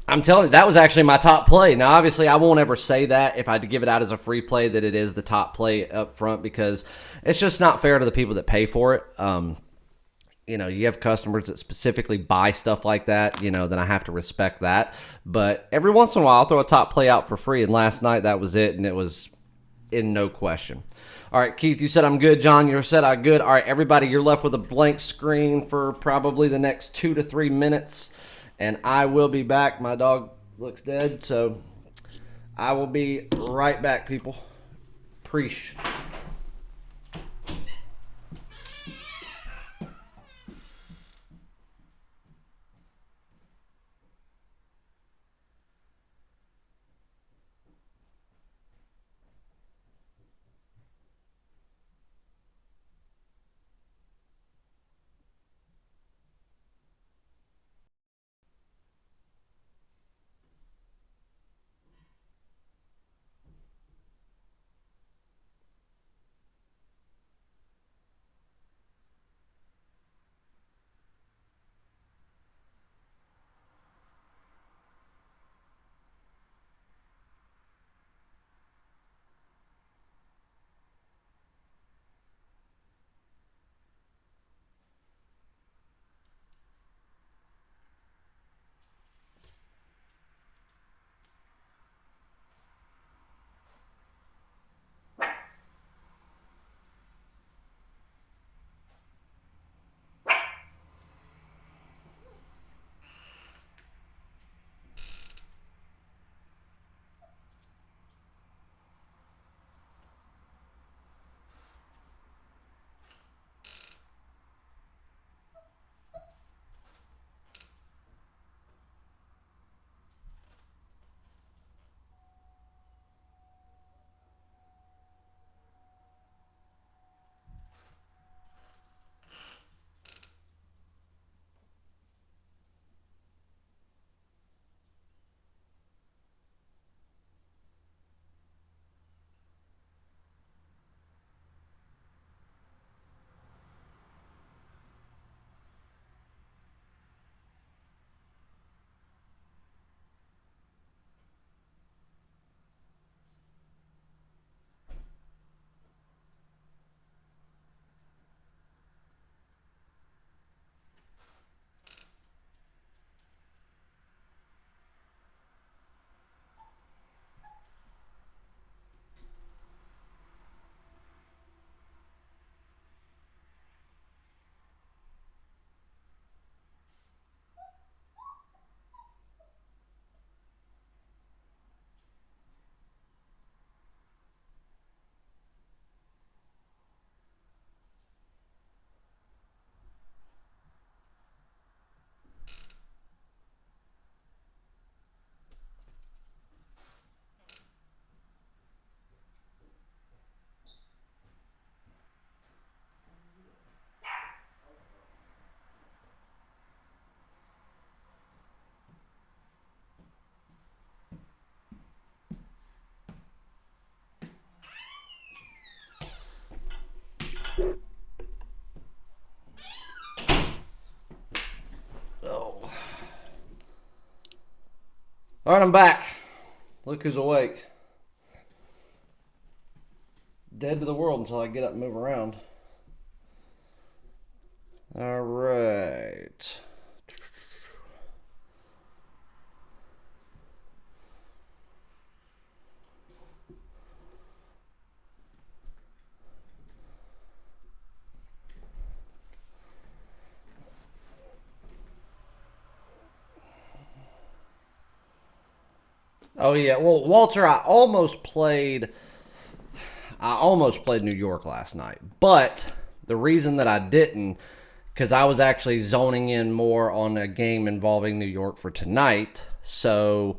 Speaker 1: I'm telling you, that was actually my top play. Now, obviously, I won't ever say that if I had to give it out as a free play that it is the top play up front because it's just not fair to the people that pay for it. You have customers that specifically buy stuff like that, then I have to respect that. But every once in a while, I'll throw a top play out for free, and last night that was it, and it was in no question. All right, Keith, you said I'm good. John, you said I'm good. All right, everybody, you're left with a blank screen for probably the next 2 to 3 minutes, and I will be back. My dog looks dead, so I will be right back, people. Preach. Oh. All right, I'm back. Look who's awake. Dead to the world until I get up and move around. All right. Oh yeah, well, Walter, I almost played New York last night, but the reason that I didn't, because I was actually zoning in more on a game involving New York for tonight, so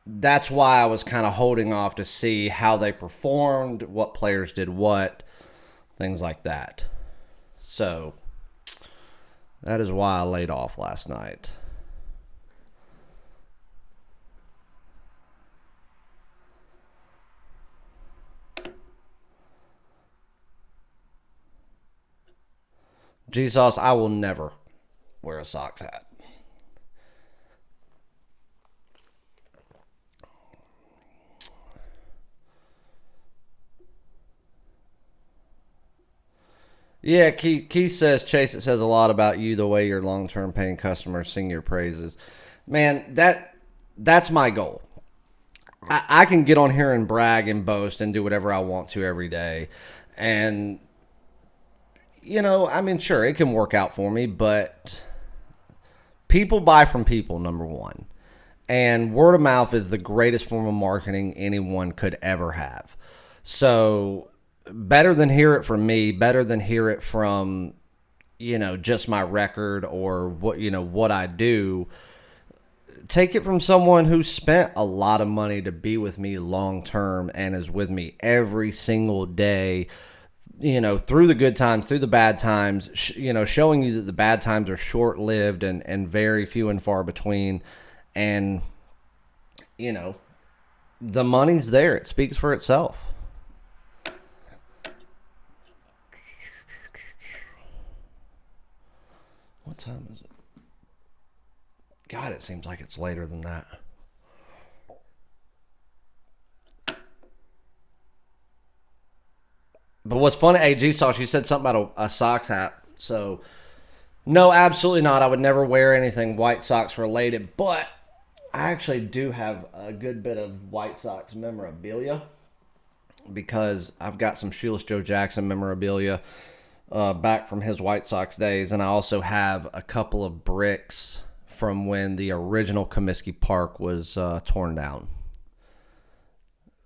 Speaker 1: that's why I was kind of holding off to see how they performed, what players did what, things like that. So that is why I laid off last night. G-Sauce, I will never wear a Sox hat. Yeah, Keith says, Chase, it says a lot about you, the way your long-term paying customers sing your praises. Man, that's my goal. I can get on here and brag and boast and do whatever I want to every day. And, I mean, sure, it can work out for me, but people buy from people, number one. And word of mouth is the greatest form of marketing anyone could ever have. So better than hear it from me, better than hear it from, just my record or what I do. Take it from someone who spent a lot of money to be with me long term and is with me every single day, through the good times, through the bad times, showing you that the bad times are short lived and very few and far between. And, the money's there. It speaks for itself. What time is it? God, it seems like it's later than that. But what's funny, hey, G-Sauce, you said something about a Sox hat. So, no, absolutely not. I would never wear anything White Sox related. But I actually do have a good bit of White Sox memorabilia because I've got some Shoeless Joe Jackson memorabilia back from his White Sox days. And I also have a couple of bricks from when the original Comiskey Park was torn down.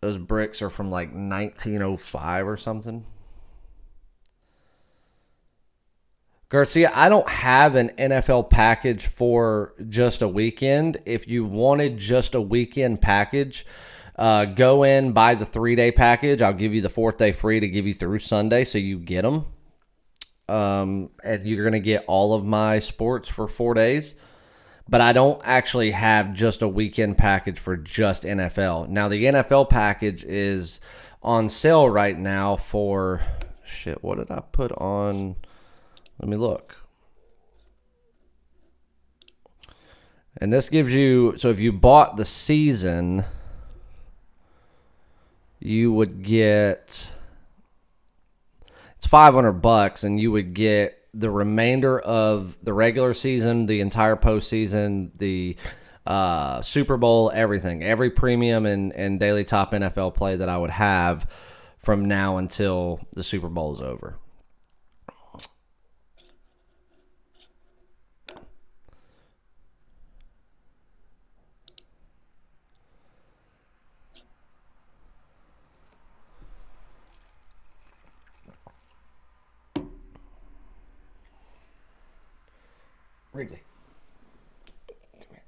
Speaker 1: Those bricks are from like 1905 or something. Garcia, I don't have an NFL package for just a weekend. If you wanted just a weekend package, go in, buy the 3-day package. I'll give you the 4th day free to give you through Sunday so you get them. And you're going to get all of my sports for 4 days. But I don't actually have just a weekend package for just NFL. Now, the NFL package is on sale right now for, what did I put on? Let me look. And this gives you, so if you bought the season, you would get, it's $500 and you would get the remainder of the regular season, the entire postseason, the Super Bowl, everything, every premium and daily top NFL play that I would have from now until the Super Bowl is over. Wrigley. Come here.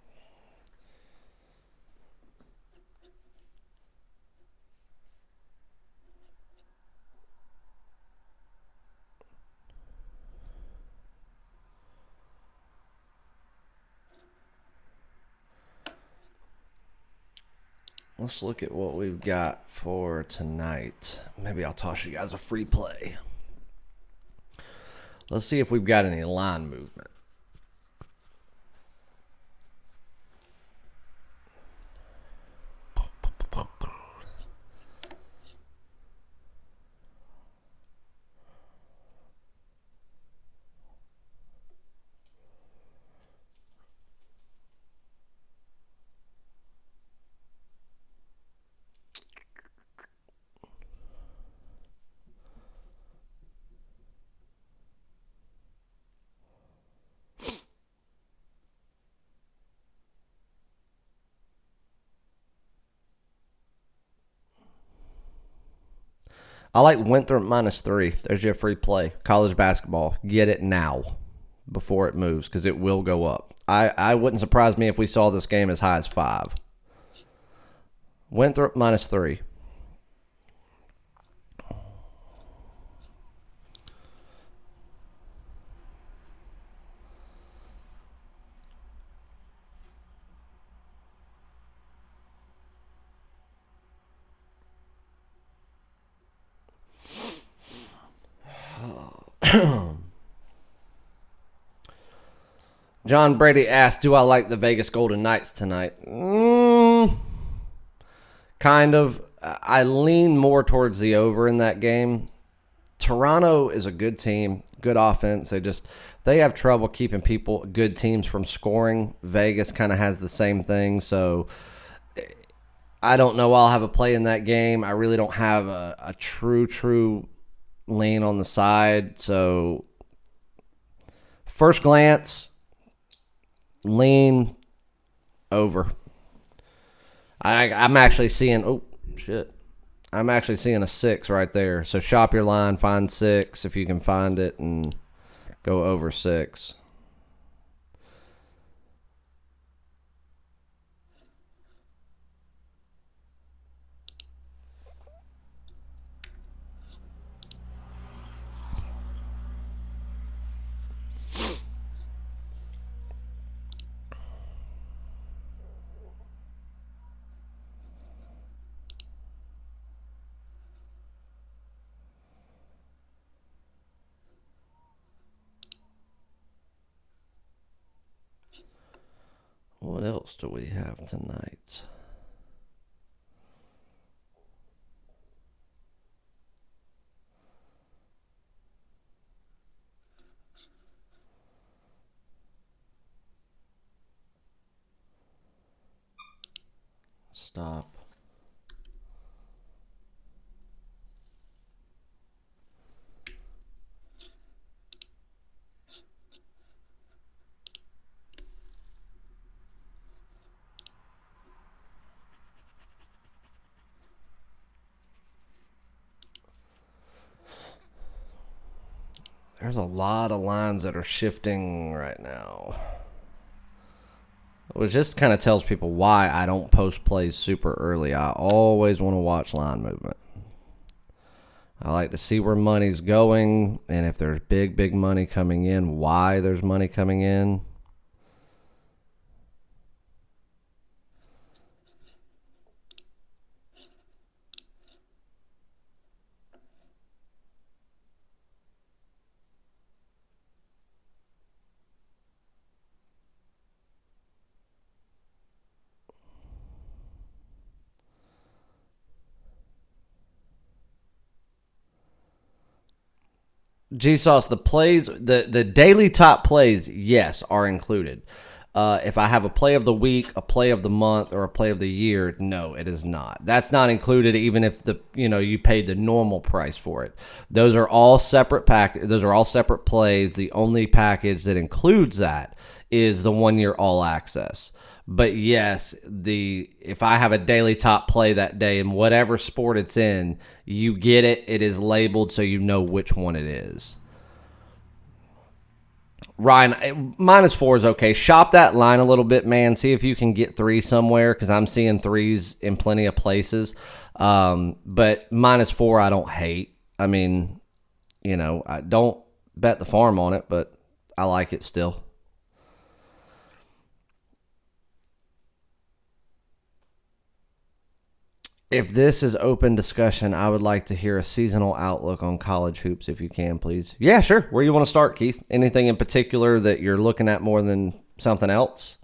Speaker 1: Let's look at what we've got for tonight. Maybe I'll toss you guys a free play. Let's see if we've got any line movement. I like Winthrop -3. There's your free play. College basketball. Get it now before it moves because it will go up. I wouldn't surprise me if we saw this game as high as 5. Winthrop -3. John Brady asked, do I like the Vegas Golden Knights tonight? Kind of. I lean more towards the over in that game. Toronto is a good team, good offense. They have trouble keeping good teams from scoring. Vegas kind of has the same thing, so I don't know. I'll have a play in that game. I really don't have a true lean on the side. So first glance, lean over. I'm actually seeing, I'm actually seeing a 6 right there. So shop your line, find 6 if you can find it, and go over 6. What else do we have tonight? Stop. There's a lot of lines that are shifting right now. Which just kind of tells people why I don't post plays super early. I always want to watch line movement. I like to see where money's going, and if there's big money coming in, why there's money coming in. G-Sauce, the daily top plays, yes, are included. If I have a play of the week, a play of the month, or a play of the year, no, it is not. That's not included even if you paid the normal price for it. Those are all separate Those are all separate plays. The only package that includes that is the 1-year all access. But yes, if I have a daily top play that day in whatever sport it's in, you get it. It is labeled so you know which one it is. Ryan, -4 is okay. Shop that line a little bit, man. See if you can get 3 somewhere because I'm seeing 3s in plenty of places. But -4 I don't hate. I mean, I don't bet the farm on it, but I like it still. If this is open discussion, I would like to hear a seasonal outlook on college hoops, if you can, please. Yeah, sure. Where you want to start, Keith? Anything in particular that you're looking at more than something else?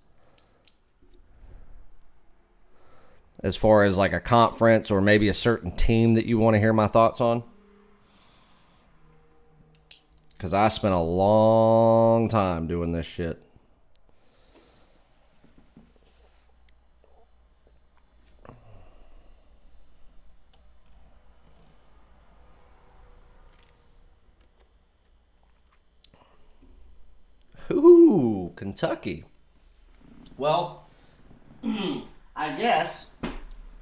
Speaker 1: As far as like a conference or maybe a certain team that you want to hear my thoughts on? Because I spent a long time doing this shit. Ooh, Kentucky. Well, I guess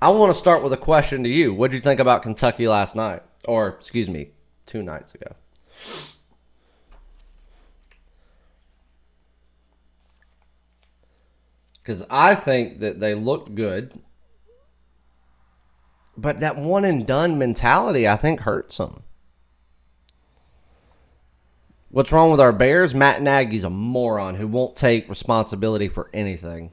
Speaker 1: I want to start with a question to you. What did you think about Kentucky last night? Or, excuse me, 2 nights ago? Because I think that they looked good. But that one and done mentality, I think, hurts them. What's wrong with our Bears? Matt Nagy's a moron who won't take responsibility for anything.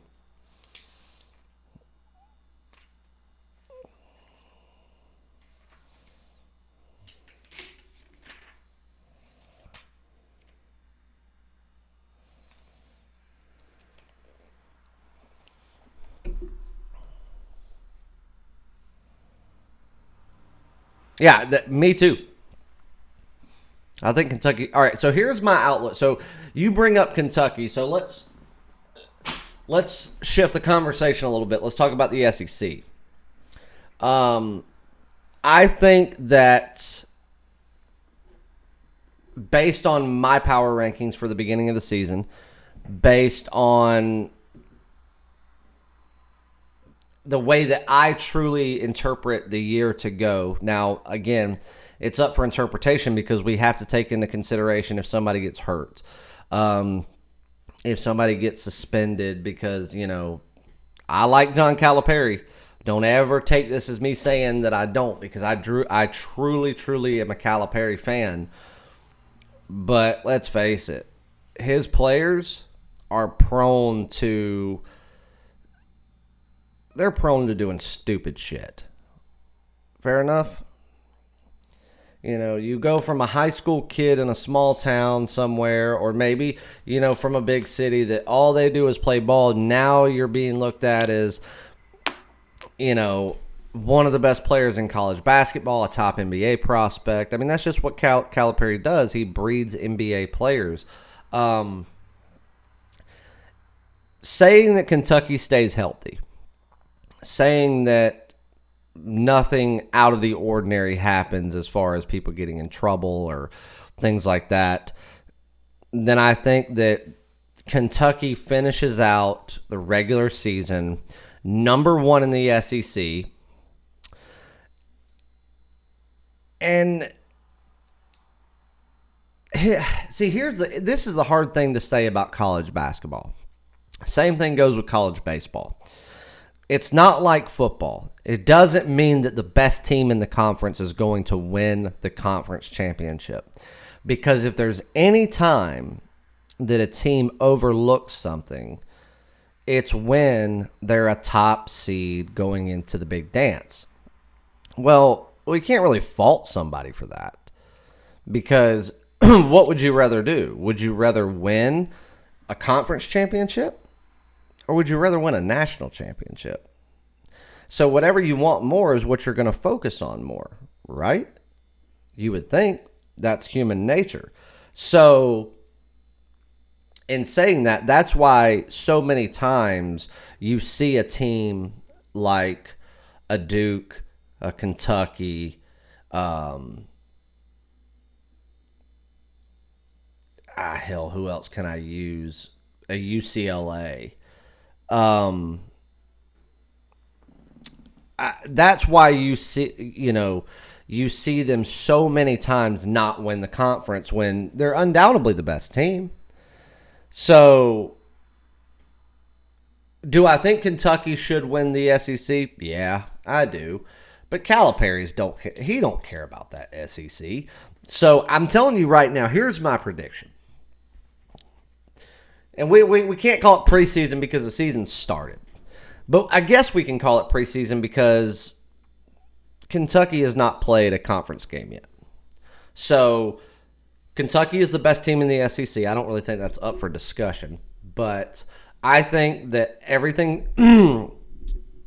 Speaker 1: Yeah, me too. I think Kentucky. All right, so here's my outlook. So you bring up Kentucky. So let's shift the conversation a little bit. Let's talk about the SEC. I think that based on my power rankings for the beginning of the season, based on the way that I truly interpret the year to go. Now, again, it's up for interpretation because we have to take into consideration if somebody gets hurt, if somebody gets suspended because, I like John Calipari. Don't ever take this as me saying that I don't, because I truly am a Calipari fan. But let's face it, his players are prone to doing stupid shit. Fair enough? You go from a high school kid in a small town somewhere, or maybe, from a big city that all they do is play ball. Now you're being looked at as, one of the best players in college basketball, a top NBA prospect. I mean, that's just what Calipari does. He breeds NBA players. Saying that Kentucky stays healthy, saying that nothing out of the ordinary happens as far as people getting in trouble or things like that, then I think that Kentucky finishes out the regular season number 1 in the SEC. And see, this is the hard thing to say about college basketball. Same thing goes with college baseball. It's not like football. It doesn't mean that the best team in the conference is going to win the conference championship. Because if there's any time that a team overlooks something, it's when they're a top seed going into the big dance. Well, we can't really fault somebody for that. Because what would you rather do? Would you rather win a conference championship? Or would you rather win a national championship? So whatever you want more is what you're going to focus on more, right? You would think that's human nature. So in saying that, that's why so many times you see a team like a Duke, a Kentucky, who else can I use? A UCLA. That's why you see them so many times not win the conference when they're undoubtedly the best team. So, do I think Kentucky should win the SEC? Yeah, I do. But Calipari's don't care about that SEC. So, I'm telling you right now, here's my prediction. And we can't call it preseason because the season started. But I guess we can call it preseason because Kentucky has not played a conference game yet. So Kentucky is the best team in the SEC. I don't really think that's up for discussion. But I think that everything,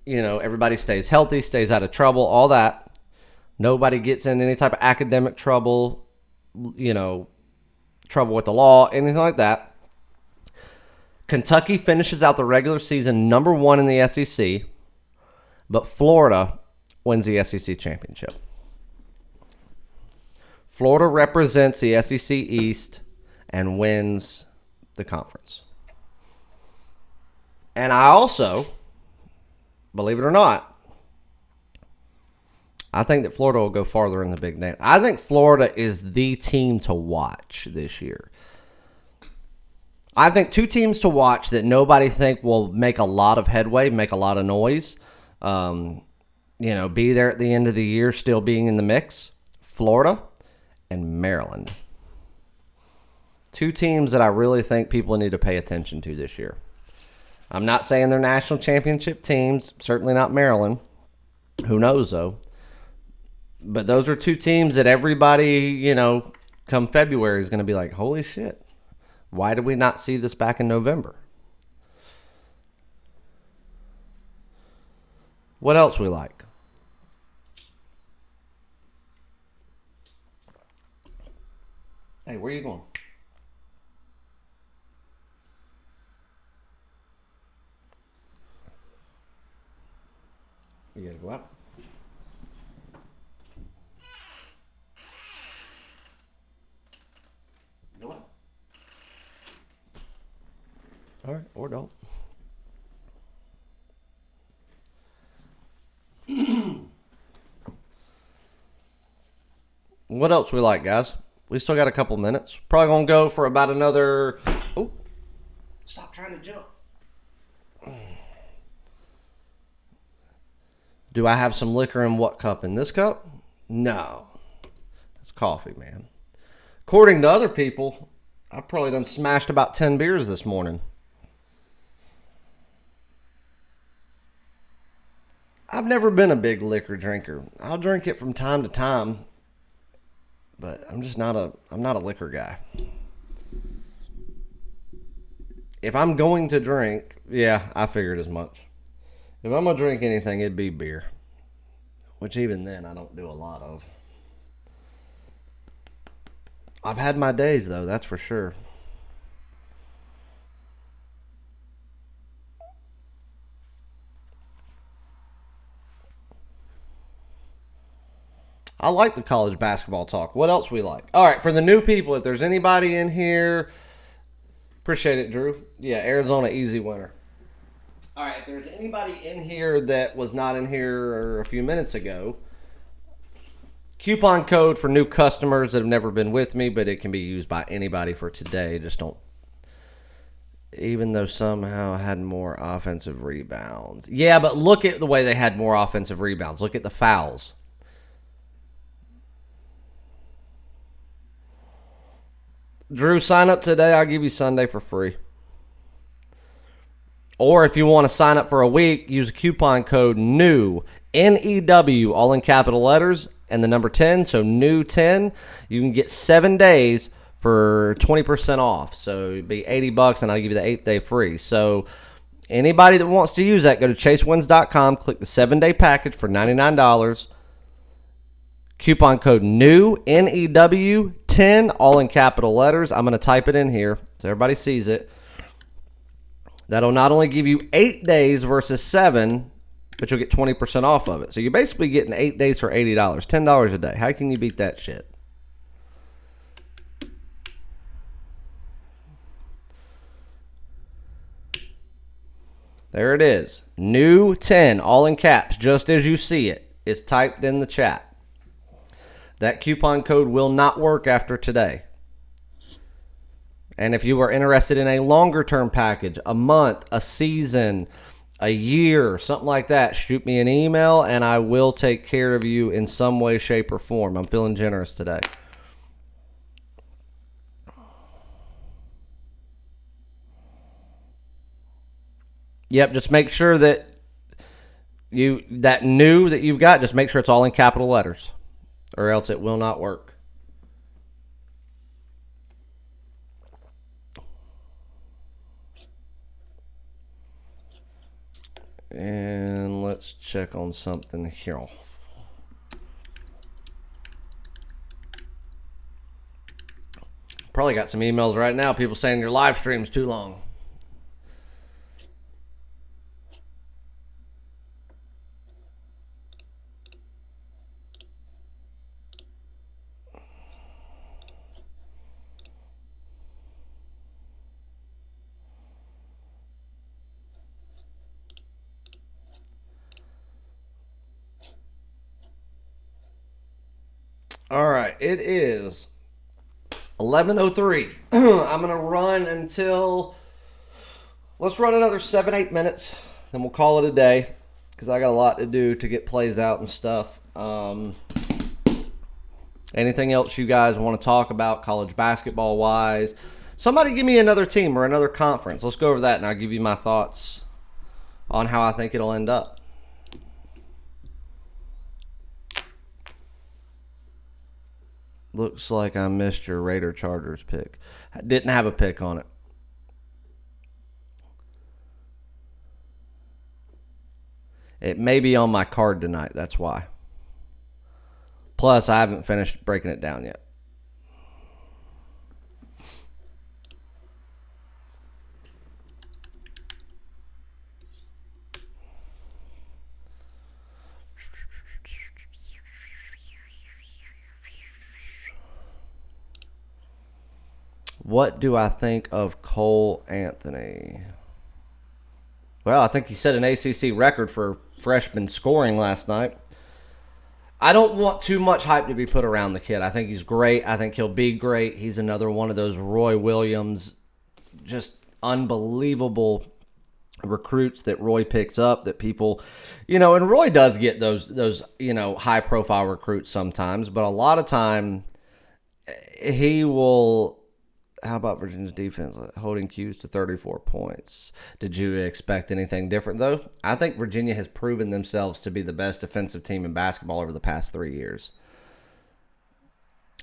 Speaker 1: everybody stays healthy, stays out of trouble, all that. Nobody gets in any type of academic trouble, trouble with the law, anything like that. Kentucky finishes out the regular season number 1 in the SEC, but Florida wins the SEC championship. Florida represents the SEC East and wins the conference. And I also, believe it or not, I think that Florida will go farther in the big dance. I think Florida is the team to watch this year. I think 2 teams to watch that nobody think will make a lot of headway, make a lot of noise, be there at the end of the year still being in the mix. Florida and Maryland. 2 teams that I really think people need to pay attention to this year. I'm not saying they're national championship teams, certainly not Maryland. Who knows, though? But those are 2 teams that everybody, come February is going to be like, holy shit. Why did we not see this back in November? What else we like? Hey, where are you going? You gotta go out. Go out. All right, or don't. What else we like, guys? We still got a couple minutes. Probably gonna go for about another. Oh, stop trying to jump. Do I have some liquor in what cup? In this cup? No. It's coffee, man. According to other people, I've probably done smashed about 10 beers this morning. I've never been a big liquor drinker. I'll drink it from time to time, but I'm not a liquor guy. If I'm going to drink, yeah, I figured as much. If I'm going to drink anything, it'd be beer. Which even then, I don't do a lot of. I've had my days, though, that's for sure. I like the college basketball talk. What else we like? All right, for the new people, if there's anybody in here, appreciate it, Drew. Yeah, Arizona, easy winner. All right, if there's anybody in here that was not in here a few minutes ago, coupon code for new customers that have never been with me, but it can be used by anybody for today. Just don't. Even though somehow had more offensive rebounds. Yeah, but look at the way they had more offensive rebounds. Look at the fouls. Drew, sign up today. I'll give you Sunday for free. Or if you want to sign up for a week, use a coupon code NEW, N-E-W, all in capital letters, and the number 10, so new 10. You can get 7 days for 20% off. So it'd be $80, and I'll give you the 8th day free. So anybody that wants to use that, go to chasewins.com, click the 7-day package for $99. Coupon code NEW, N-E-W, 10, all in capital letters. I'm going to type it in here so everybody sees it. That'll not only give you 8 days versus 7, but you'll get 20% off of it. So you're basically getting 8 days for $80, $10 a day. How can you beat that shit? There it is. New 10, all in caps, just as you see it. It's typed in the chat. That coupon code will not work after today. And if you are interested in a longer-term package, a month, a season, a year, something like that, shoot me an email, and I will take care of you in some way, shape, or form. I'm feeling generous today. Yep, just make sure that that new that you've got, just make sure it's all in capital letters, or else it will not work. And let's check on something here. Probably got some emails right now, people saying your live stream's too long. All right, it is 11:03. I'm going to run until, let's run another 7-8 minutes. Then we'll call it a day because I got a lot to do to get plays out and stuff. Anything else you guys want to talk about college basketball wise? Somebody give me another team or another conference. Let's go over that and I'll give you my thoughts on how I think it'll end up. Looks like I missed your Raider Chargers pick. I didn't have a pick on it. It may be on my card tonight. That's why. Plus, I haven't finished breaking it down yet. What do I think of Cole Anthony? Well, I think he set an ACC record for freshman scoring last night. I don't want too much hype to be put around the kid. I think he's great. I think he'll be great. He's another one of those Roy Williams, just unbelievable recruits that Roy picks up that people, and Roy does get those high-profile recruits sometimes, but a lot of time he will. How about Virginia's defense holding Q's to 34 points? Did you expect anything different, though? I think Virginia has proven themselves to be the best defensive team in basketball over the past 3 years.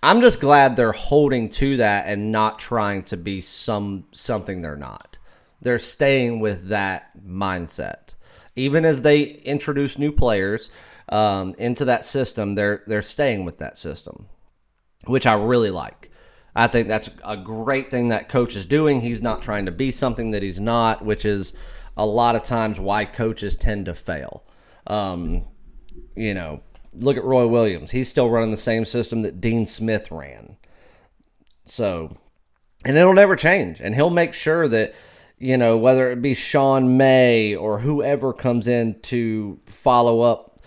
Speaker 1: I'm just glad they're holding to that and not trying to be something they're not. They're staying with that mindset. Even as they introduce new players into that system, they're staying with that system, which I really like. I think that's a great thing that coach is doing. He's not trying to be something that he's not, which is a lot of times why coaches tend to fail. Look at Roy Williams. He's still running the same system that Dean Smith ran. So, and it'll never change. And he'll make sure that, whether it be Sean May or whoever comes in to follow up,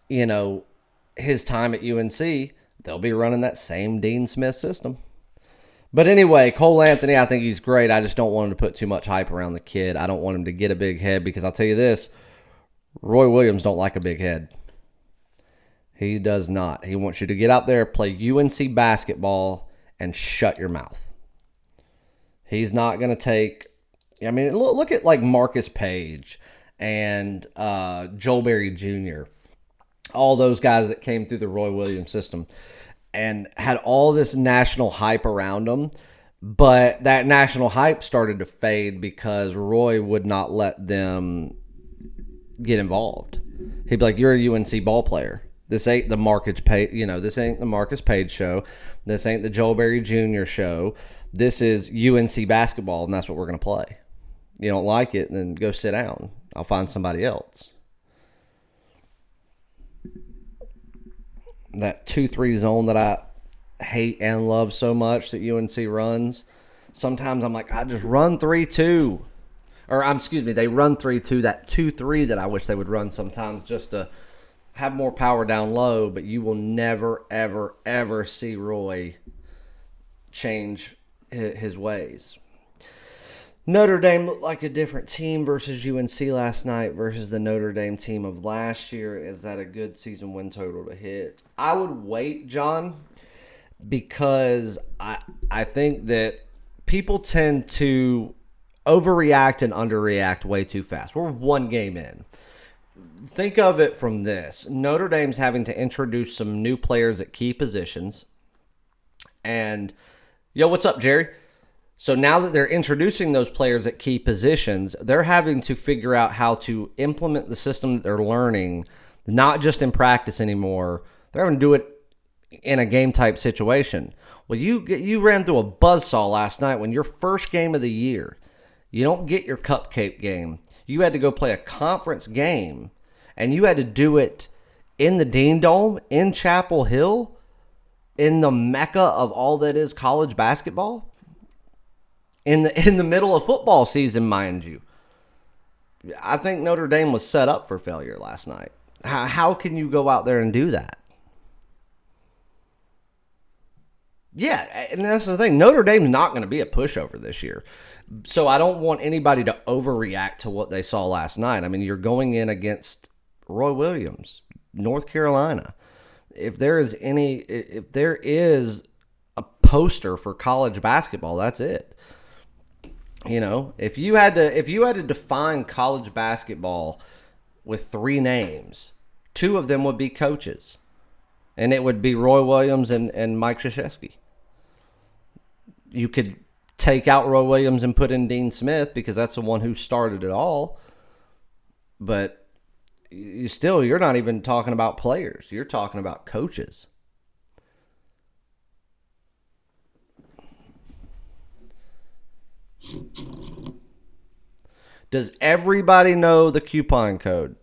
Speaker 1: his time at UNC, they'll be running that same Dean Smith system. But anyway, Cole Anthony, I think he's great. I just don't want him to put too much hype around the kid. I don't want him to get a big head because I'll tell you this, Roy Williams don't like a big head. He does not. He wants you to get out there, play UNC basketball, and shut your mouth. He's not going to take... look at like Marcus Page and Joel Berry Jr., all those guys that came through the Roy Williams system and had all this national hype around them, but that national hype started to fade because Roy would not let them get involved. He'd be like, "You're a UNC ball player. This ain't the Marcus Page, this ain't the Marcus Page show. This ain't the Joel Berry Jr. show. This is UNC basketball, and that's what we're going to play. You don't like it, then go sit down. I'll find somebody else." That 2-3 zone that I hate and love so much that UNC runs. Sometimes I'm like, I just run 3-2. They run 3-2. That 2-3 that I wish they would run sometimes just to have more power down low. But you will never, ever, ever see Roy change his ways. Notre Dame looked like a different team versus UNC last night versus the Notre Dame team of last year. Is that a good season win total to hit? I would wait, John, because I think that people tend to overreact and underreact way too fast. We're one game in. think of it from this. Notre Dame's having to introduce some new players at key positions. And, yo, what's up, Jerry? So now that they're introducing those players at key positions, they're having to figure out how to implement the system that they're learning, not just in practice anymore. They're having to do it in a game-type situation. Well, you ran through a buzzsaw last night when your first game of the year, you don't get your cupcake game. You had to go play a conference game, and you had to do it in the Dean Dome, in Chapel Hill, in the mecca of all that is college basketball. In the middle of football season, mind you. I think Notre Dame was set up for failure last night. How can you go out there and do that? Yeah, and that's the thing. Notre Dame's not going to be a pushover this year. So I don't want anybody to overreact to what they saw last night. I mean, you're going in against Roy Williams, North Carolina. If there is a poster for college basketball, that's it. You know, if you had to define college basketball with three names, two of them would be coaches, and it would be Roy Williams and Mike Krzyzewski. You could take out Roy Williams and put in Dean Smith because that's the one who started it all. But you're not even talking about players. You're talking about coaches. Does everybody know the coupon code?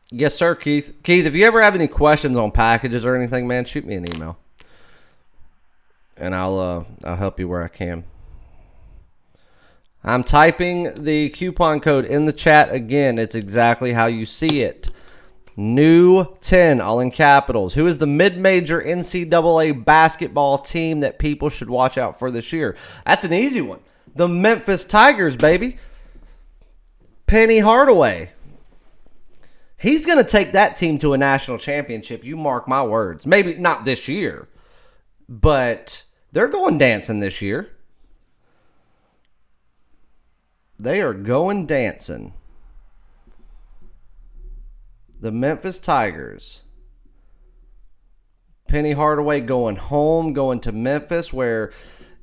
Speaker 1: Yes, sir, Keith. Keith, if you ever have any questions on packages or anything, man, shoot me an email, and I'll help you where I can. I'm typing the coupon code in the chat again. It's exactly how you see it. New 10, all in capitals. Who is the mid-major NCAA basketball team that people should watch out for this year? That's an easy one. The Memphis Tigers, baby. Penny Hardaway. He's going to take that team to a national championship. You mark my words. Maybe not this year, but they're going dancing this year. They are going dancing. The Memphis Tigers. Penny Hardaway going home, going to Memphis where,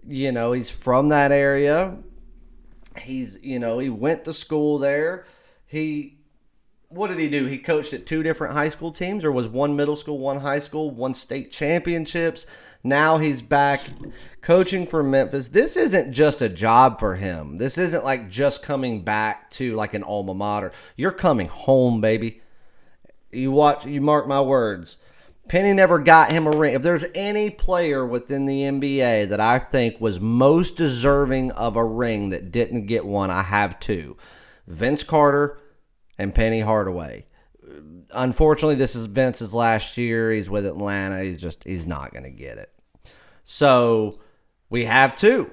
Speaker 1: he's from that area. He went to school there. What did he do? He coached at two different high school teams, or was one middle school, one high school, won state championships. Now he's back coaching for Memphis. This isn't just a job for him. This isn't like just coming back to like an alma mater. You're coming home, baby. You mark my words. Penny never got him a ring. If there's any player within the NBA that I think was most deserving of a ring that didn't get one, I have two. Vince Carter and Penny Hardaway. Unfortunately, this is Vince's last year. He's with Atlanta. He's not going to get it. So we have two.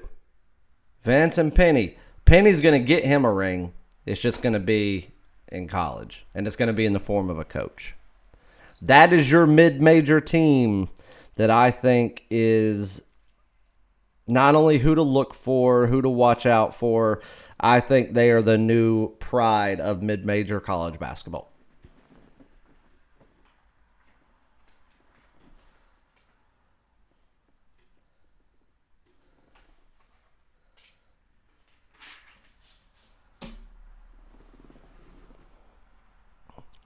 Speaker 1: Vince and Penny. Penny's going to get him a ring. It's just going to be in college, and it's going to be in the form of a coach. That is your mid-major team that I think is not only who to look for, who to watch out for. I think they are the new pride of mid-major college basketball.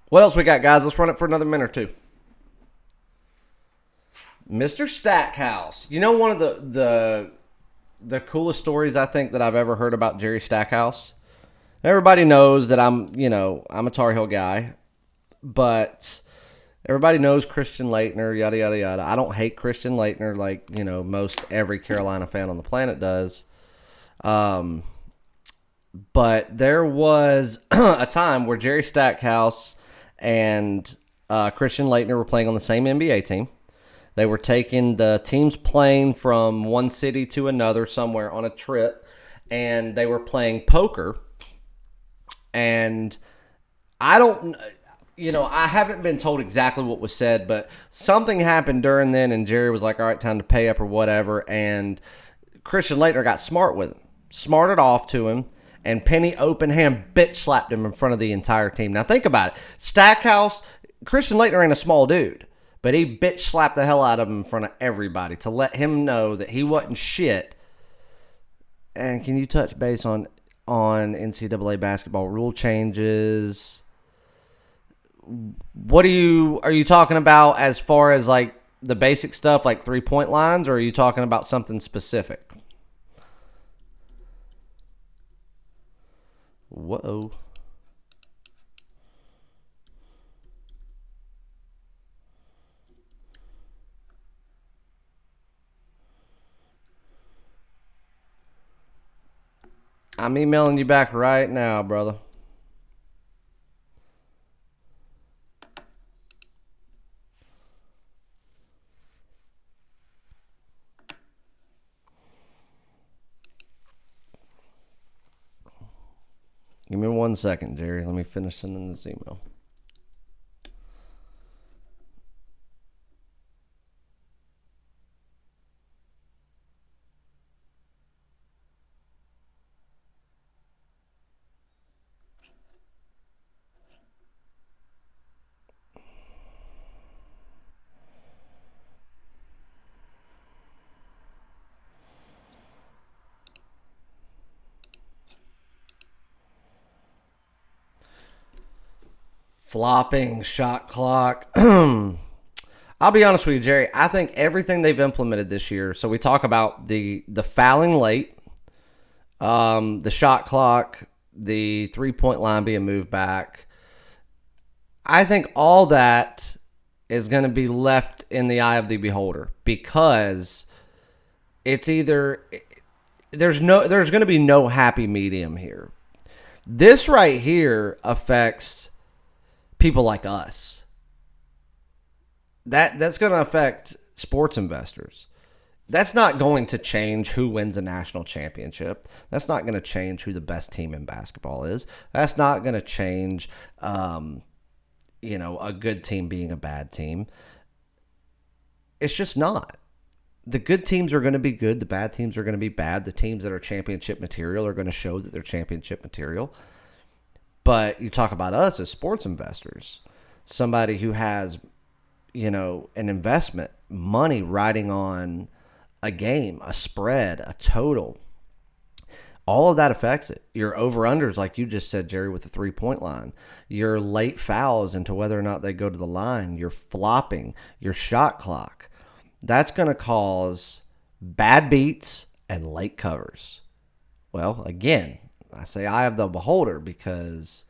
Speaker 1: What else we got, guys? Let's run it for another minute or two. Mr. Stackhouse. One of the coolest stories I think that I've ever heard about Jerry Stackhouse. Everybody knows that I'm a Tar Heel guy, but everybody knows Christian Laettner, yada, yada, yada. I don't hate Christian Laettner like, most every Carolina fan on the planet does. But there was a time where Jerry Stackhouse and Christian Laettner were playing on the same NBA team. They were taking the team's plane from one city to another somewhere on a trip, and they were playing poker. And I don't I haven't been told exactly what was said, but something happened during then, and Jerry was like, all right, time to pay up or whatever. And Christian Laettner got smart with him, smarted off to him, and Penny open hand bitch slapped him in front of the entire team. Now think about it. Stackhouse, Christian Laettner ain't a small dude, but he bitch slapped the hell out of him in front of everybody to let him know that he wasn't shit. And can you touch base on NCAA basketball rule changes? What are you talking about as far as like the basic stuff, like 3-point lines, or are you talking about something specific? Whoa. I'm emailing you back right now, brother. Give me 1 second, Jerry. Let me finish sending this email. Flopping, shot clock. I'll be honest with you, Jerry. I think everything they've implemented this year. So we talk about the fouling late, the shot clock, the 3-point line being moved back. I think all that is going to be left in the eye of the beholder, because it's either there's going to be no happy medium here. This right here affects people like us. That's going to affect sports investors. That's not going to change who wins a national championship. That's not going to change who the best team in basketball is. That's not going to change, a good team being a bad team. It's just not. The good teams are going to be good. The bad teams are going to be bad. The teams that are championship material are going to show that they're championship material. But you talk about us as sports investors, somebody who has, an investment, money riding on a game, a spread, a total. All of that affects it. Your over-unders, like you just said, Jerry, with the 3-point line. Your late fouls into whether or not they go to the line. Your flopping. Your shot clock. That's going to cause bad beats and late covers. Well, again, I say eye of the beholder, because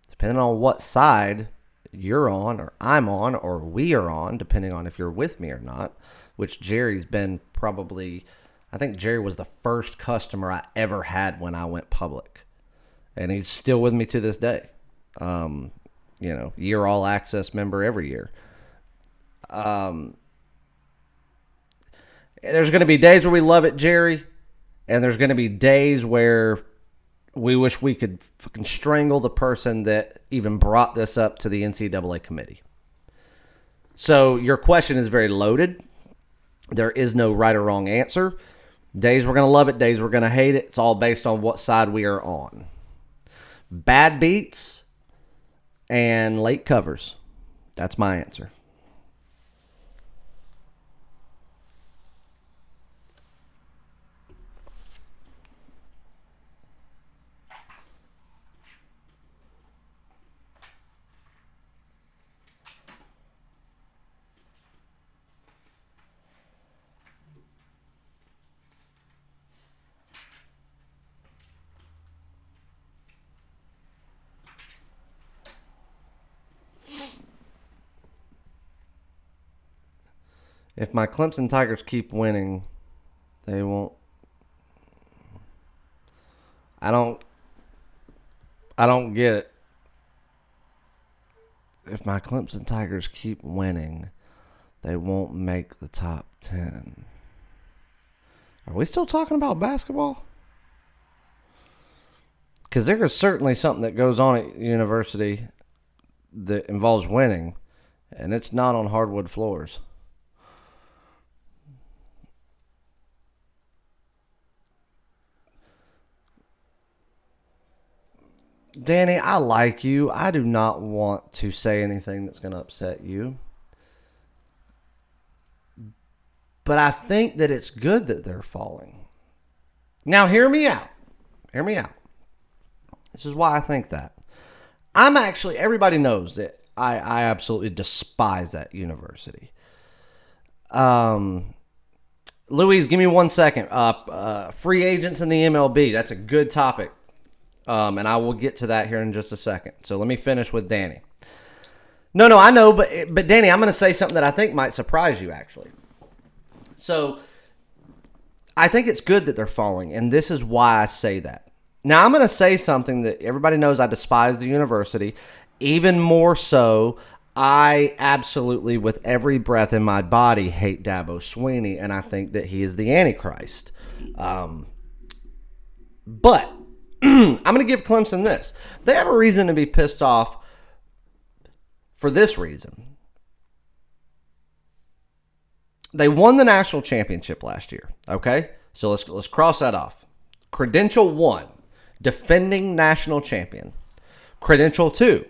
Speaker 1: depending on what side you're on, or I'm on, or we are on, depending on if you're with me or not, which Jerry's been probably, I think Jerry was the first customer I ever had when I went public. And he's still with me to this day. Year all access member every year. There's going to be days where we love it, Jerry, and there's going to be days where we wish we could fucking strangle the person that even brought this up to the NCAA committee. So your question is very loaded. There is no right or wrong answer. Days we're going to love it, days we're going to hate it. It's all based on what side we are on. Bad beats and late covers. That's my answer. If my Clemson Tigers keep winning, they won't. I don't get it. If my Clemson Tigers keep winning, they won't make the top 10. Are we still talking about basketball? Because there is certainly something that goes on at university that involves winning, and it's not on hardwood floors. Danny, I like you. I do not want to say anything that's going to upset you. But I think that it's good that they're falling. Now, hear me out. Hear me out. This is why I think that. Everybody knows that I absolutely despise that university. Louise, give me 1 second. Free agents in the MLB. That's a good topic. And I will get to that here in just a second. So let me finish with Danny. No, I know, but Danny, I'm going to say something that I think might surprise you, actually. So I think it's good that they're falling, and this is why I say that. Now, I'm going to say something that everybody knows I despise the university. Even more so, I absolutely, with every breath in my body, hate Dabo Swinney, and I think that he is the Antichrist. But I'm going to give Clemson this. They have a reason to be pissed off for this reason. They won the national championship last year, okay? So let's cross that off. Credential 1, defending national champion. Credential 2,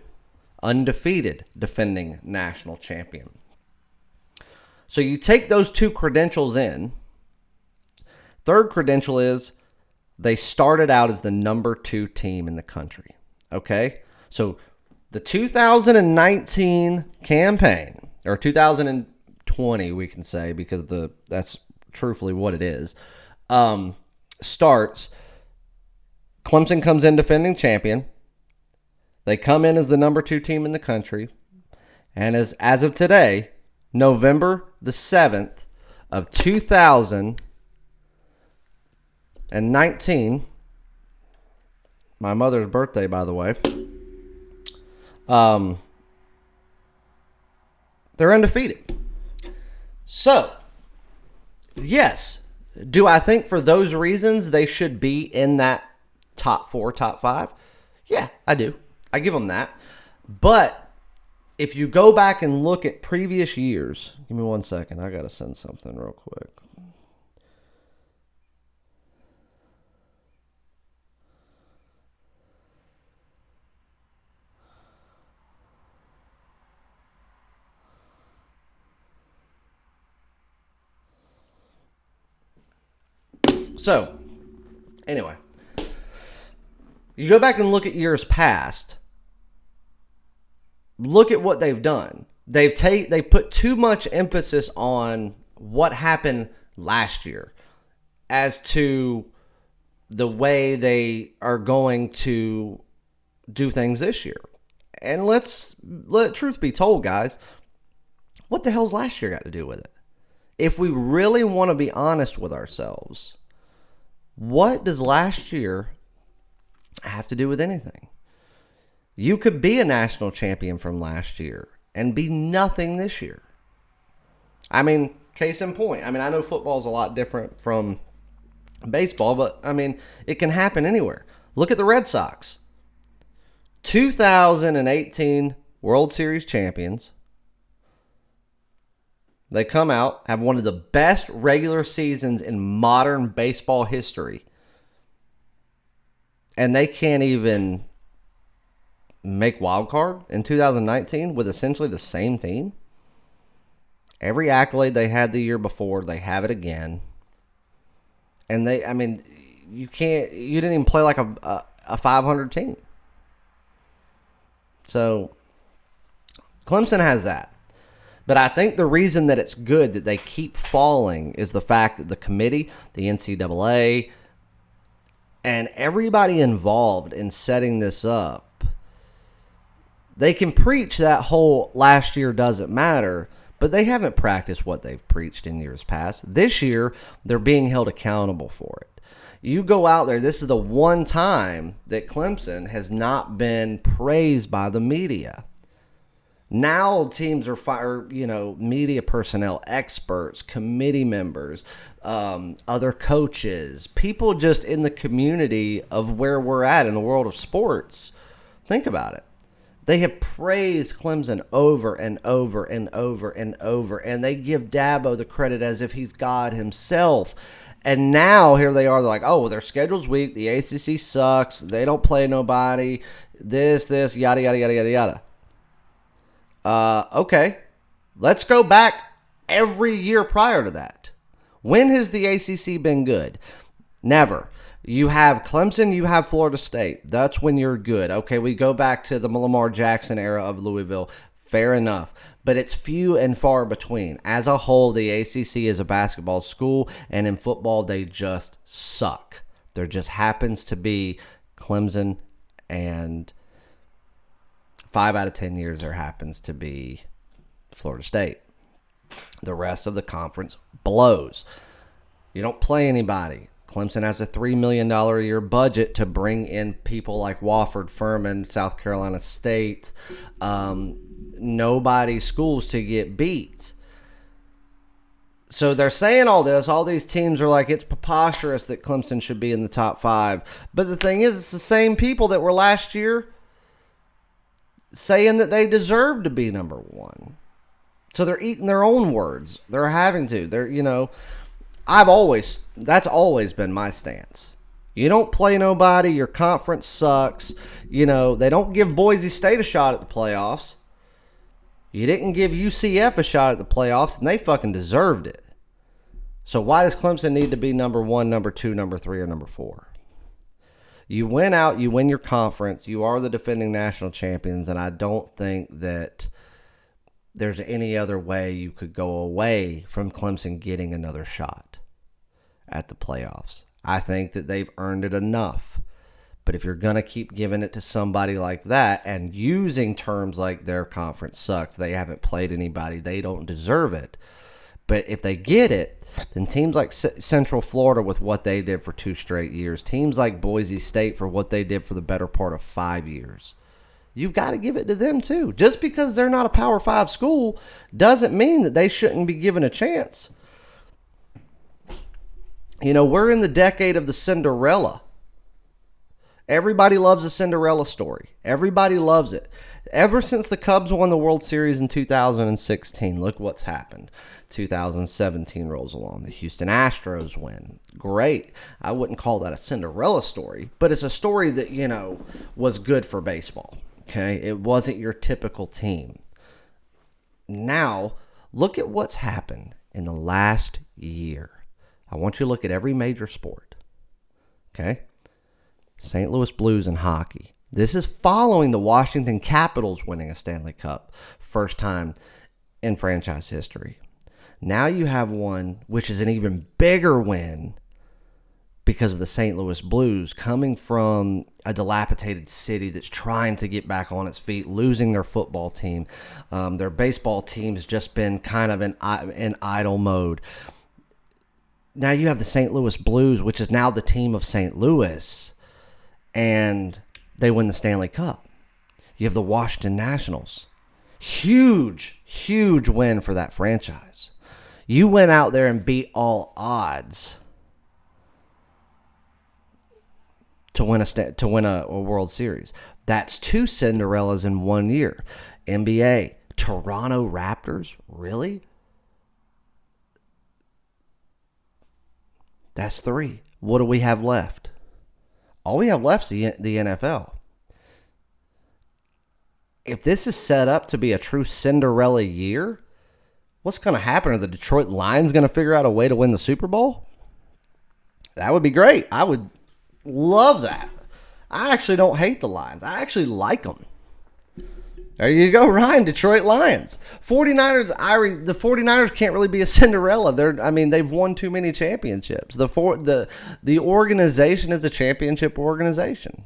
Speaker 1: undefeated defending national champion. So you take those 2 credentials in. Third credential is they started out as the number 2 team in the country. Okay? So the 2019 campaign, or 2020 we can say, because that's truthfully what it is, starts. Clemson comes in defending champion. They come in as the number 2 team in the country. And as of today, November the 7th of 2019, my mother's birthday, by the way, they're undefeated. So, yes, do I think for those reasons they should be in that top 4, top 5? Yeah, I do. I give them that. But if you go back and look at previous years, give me 1 second. I got to send something real quick. So, anyway, you go back and look at years past. Look at what they've done. They put too much emphasis on what happened last year as to the way they are going to do things this year. And let truth be told, guys, what the hell's last year got to do with it? If we really want to be honest with ourselves, what does last year have to do with anything? You could be a national champion from last year and be nothing this year. I mean, case in point. I mean, I know football is a lot different from baseball, but I mean, it can happen anywhere. Look at the Red Sox. 2018 World Series champions. They come out, have one of the best regular seasons in modern baseball history, and they can't even make wild card in 2019 with essentially the same team. Every accolade they had the year before, they have it again. And you didn't even play like a 500 team. So Clemson has that. But I think the reason that it's good that they keep falling is the fact that the committee, the NCAA, and everybody involved in setting this up, they can preach that whole last year doesn't matter, but they haven't practiced what they've preached in years past. This year, they're being held accountable for it. You go out there, this is the one time that Clemson has not been praised by the media. Now teams are media personnel, experts, committee members, other coaches, people just in the community of where we're at in the world of sports. Think about it. They have praised Clemson over and over and over and over, and they give Dabo the credit as if he's God himself. And now here they are, they're like, oh, well, their schedule's weak, the ACC sucks, they don't play nobody, this, yada, yada, yada, yada, yada. Okay, let's go back every year prior to that. When has the ACC been good? Never. You have Clemson, you have Florida State. That's when you're good. Okay, we go back to the Lamar Jackson era of Louisville. Fair enough. But it's few and far between. As a whole, the ACC is a basketball school, and in football, they just suck. There just happens to be Clemson, and 5 out of 10 years there happens to be Florida State. The rest of the conference blows. You don't play anybody. Clemson has a $3 million a year budget to bring in people like Wofford, Furman, South Carolina State. Nobody schools to get beat. So they're saying all this. All these teams are like, it's preposterous that Clemson should be in the top 5. But the thing is, it's the same people that were last year saying that they deserve to be number 1. So they're eating their own words. They're having to. That's always been my stance. You don't play nobody. Your conference sucks. They don't give Boise State a shot at the playoffs. You didn't give UCF a shot at the playoffs, and they fucking deserved it. So why does Clemson need to be number 1, number 2, number 3, or number 4? You win out. You win your conference. You are the defending national champions, and I don't think that there's any other way you could go away from Clemson getting another shot at the playoffs. I think that they've earned it enough. But if you're going to keep giving it to somebody like that and using terms like their conference sucks, they haven't played anybody, they don't deserve it. But if they get it, then teams like Central Florida with what they did for 2 straight years, teams like Boise State for what they did for the better part of 5 years, you've got to give it to them too. Just because they're not a Power 5 school doesn't mean that they shouldn't be given a chance. We're in the decade of the Cinderella. Everybody loves a Cinderella story. Everybody loves it. Ever since the Cubs won the World Series in 2016, look what's happened. 2017 rolls along. The Houston Astros win. Great. I wouldn't call that a Cinderella story, but it's a story that, was good for baseball. Okay? It wasn't your typical team. Now, look at what's happened in the last year. I want you to look at every major sport. Okay? St. Louis Blues in hockey. This is following the Washington Capitals winning a Stanley Cup. First time in franchise history. Now you have one, which is an even bigger win because of the St. Louis Blues coming from a dilapidated city that's trying to get back on its feet, losing their football team. Their baseball team has just been kind of in idle mode. Now you have the St. Louis Blues, which is now the team of St. Louis, and they win the Stanley Cup. You have the Washington Nationals. Huge, huge win for that franchise. You went out there and beat all odds to win a World Series. That's 2 Cinderellas in 1 year. NBA, Toronto Raptors, really? That's 3. What do we have left? All we have left is the NFL. If this is set up to be a true Cinderella year, what's going to happen? Are the Detroit Lions going to figure out a way to win the Super Bowl? That would be great. I would love that. I actually don't hate the Lions. I actually like them. There you go, Ryan. Detroit Lions. 49ers. The 49ers can't really be a Cinderella. They've won too many championships. The organization is a championship organization.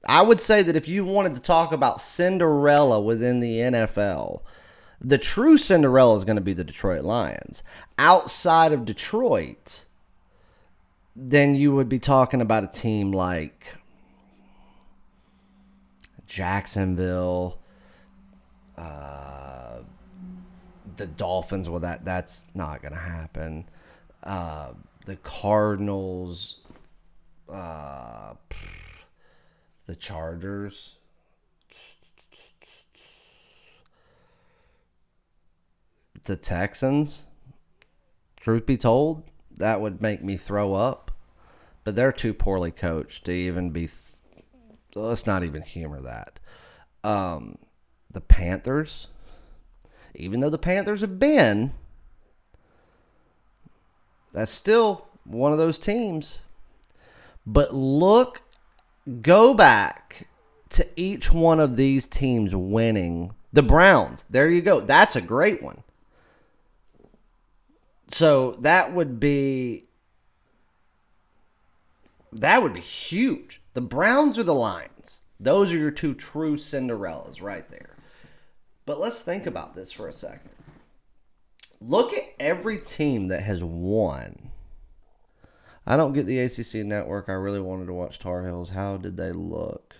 Speaker 1: I would say that if you wanted to talk about Cinderella within the NFL, the true Cinderella is going to be the Detroit Lions. Outside of Detroit, then you would be talking about a team like Jacksonville, the Dolphins. Well, that's not going to happen. The Cardinals, The Chargers. The Texans. Truth be told, that would make me throw up. But they're too poorly coached to even be... let's not even humor that. The Panthers. Even though the Panthers have been... that's still one of those teams. But go back to each one of these teams winning. The Browns, there you go. That's a great one. So that would be huge. The Browns or the Lions. Those are your two true Cinderellas right there. But let's think about this for a second. Look at every team that has won. I don't get the ACC network. I really wanted to watch Tar Heels. How did they look?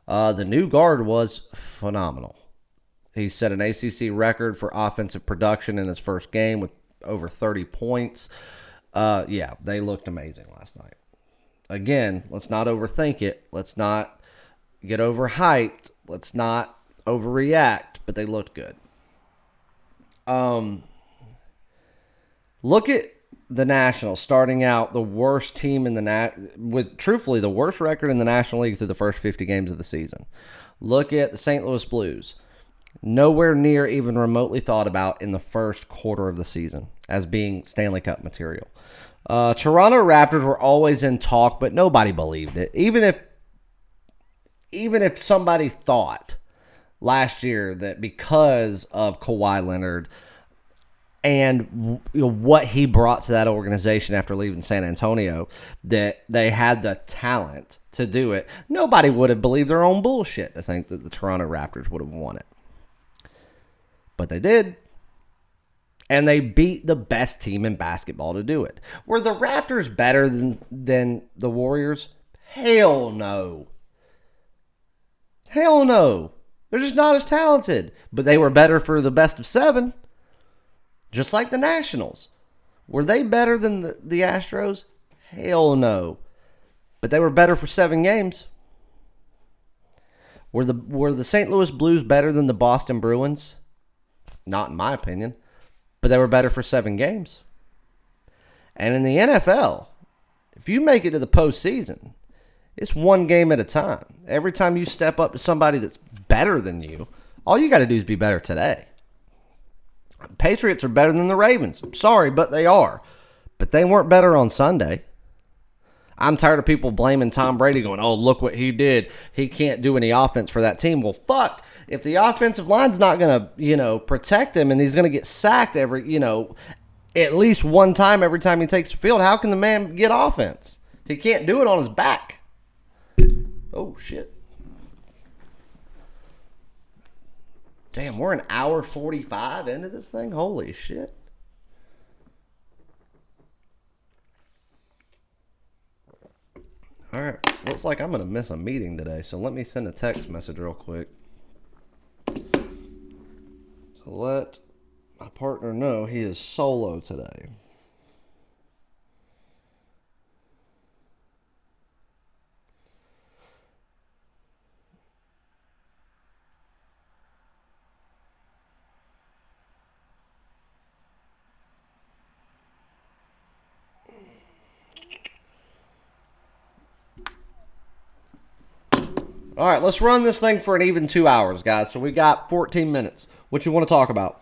Speaker 1: The new guard was phenomenal. He set an ACC record for offensive production in his first game with over 30 points. Yeah, they looked amazing last night. Again, let's not overthink it. Let's not get overhyped. Let's not overreact, but they looked good. Look at the Nationals starting out the worst team in with truthfully the worst record in the National League through the first 50 games of the season. Look at the St. Louis Blues. Nowhere near even remotely thought about in the first quarter of the season as being Stanley Cup material. Toronto Raptors were always in talk, but nobody believed it. Even if somebody thought last year that because of Kawhi Leonard and what he brought to that organization after leaving San Antonio, that they had the talent to do it, nobody would have believed their own bullshit to think that the Toronto Raptors would have won it. But they did. And they beat the best team in basketball to do it. Were the Raptors better than the Warriors? Hell no. Hell no. They're just not as talented. But they were better for the best of 7. Just like the Nationals. Were they better than the Astros? Hell no. But they were better for 7 games. Were the St. Louis Blues better than the Boston Bruins? Not in my opinion. But they were better for 7 games. And in the NFL, if you make it to the postseason, it's 1 game at a time. Every time you step up to somebody that's better than you, all you got to do is be better today. Patriots are better than the Ravens. I'm sorry, but they are. But they weren't better on Sunday. I'm tired of people blaming Tom Brady going, oh, look what he did. He can't do any offense for that team. Well, fuck. If the offensive line's not going to, protect him and he's going to get sacked at least one time every time he takes the field, how can the man get offense? He can't do it on his back. Oh, shit. Damn, we're an hour 45 into this thing? Holy shit. All right, looks like I'm going to miss a meeting today, so let me send a text message real quick. So let my partner know he is solo today. All right, let's run this thing for an even 2 hours, guys. So we got 14 minutes. What you want to talk about?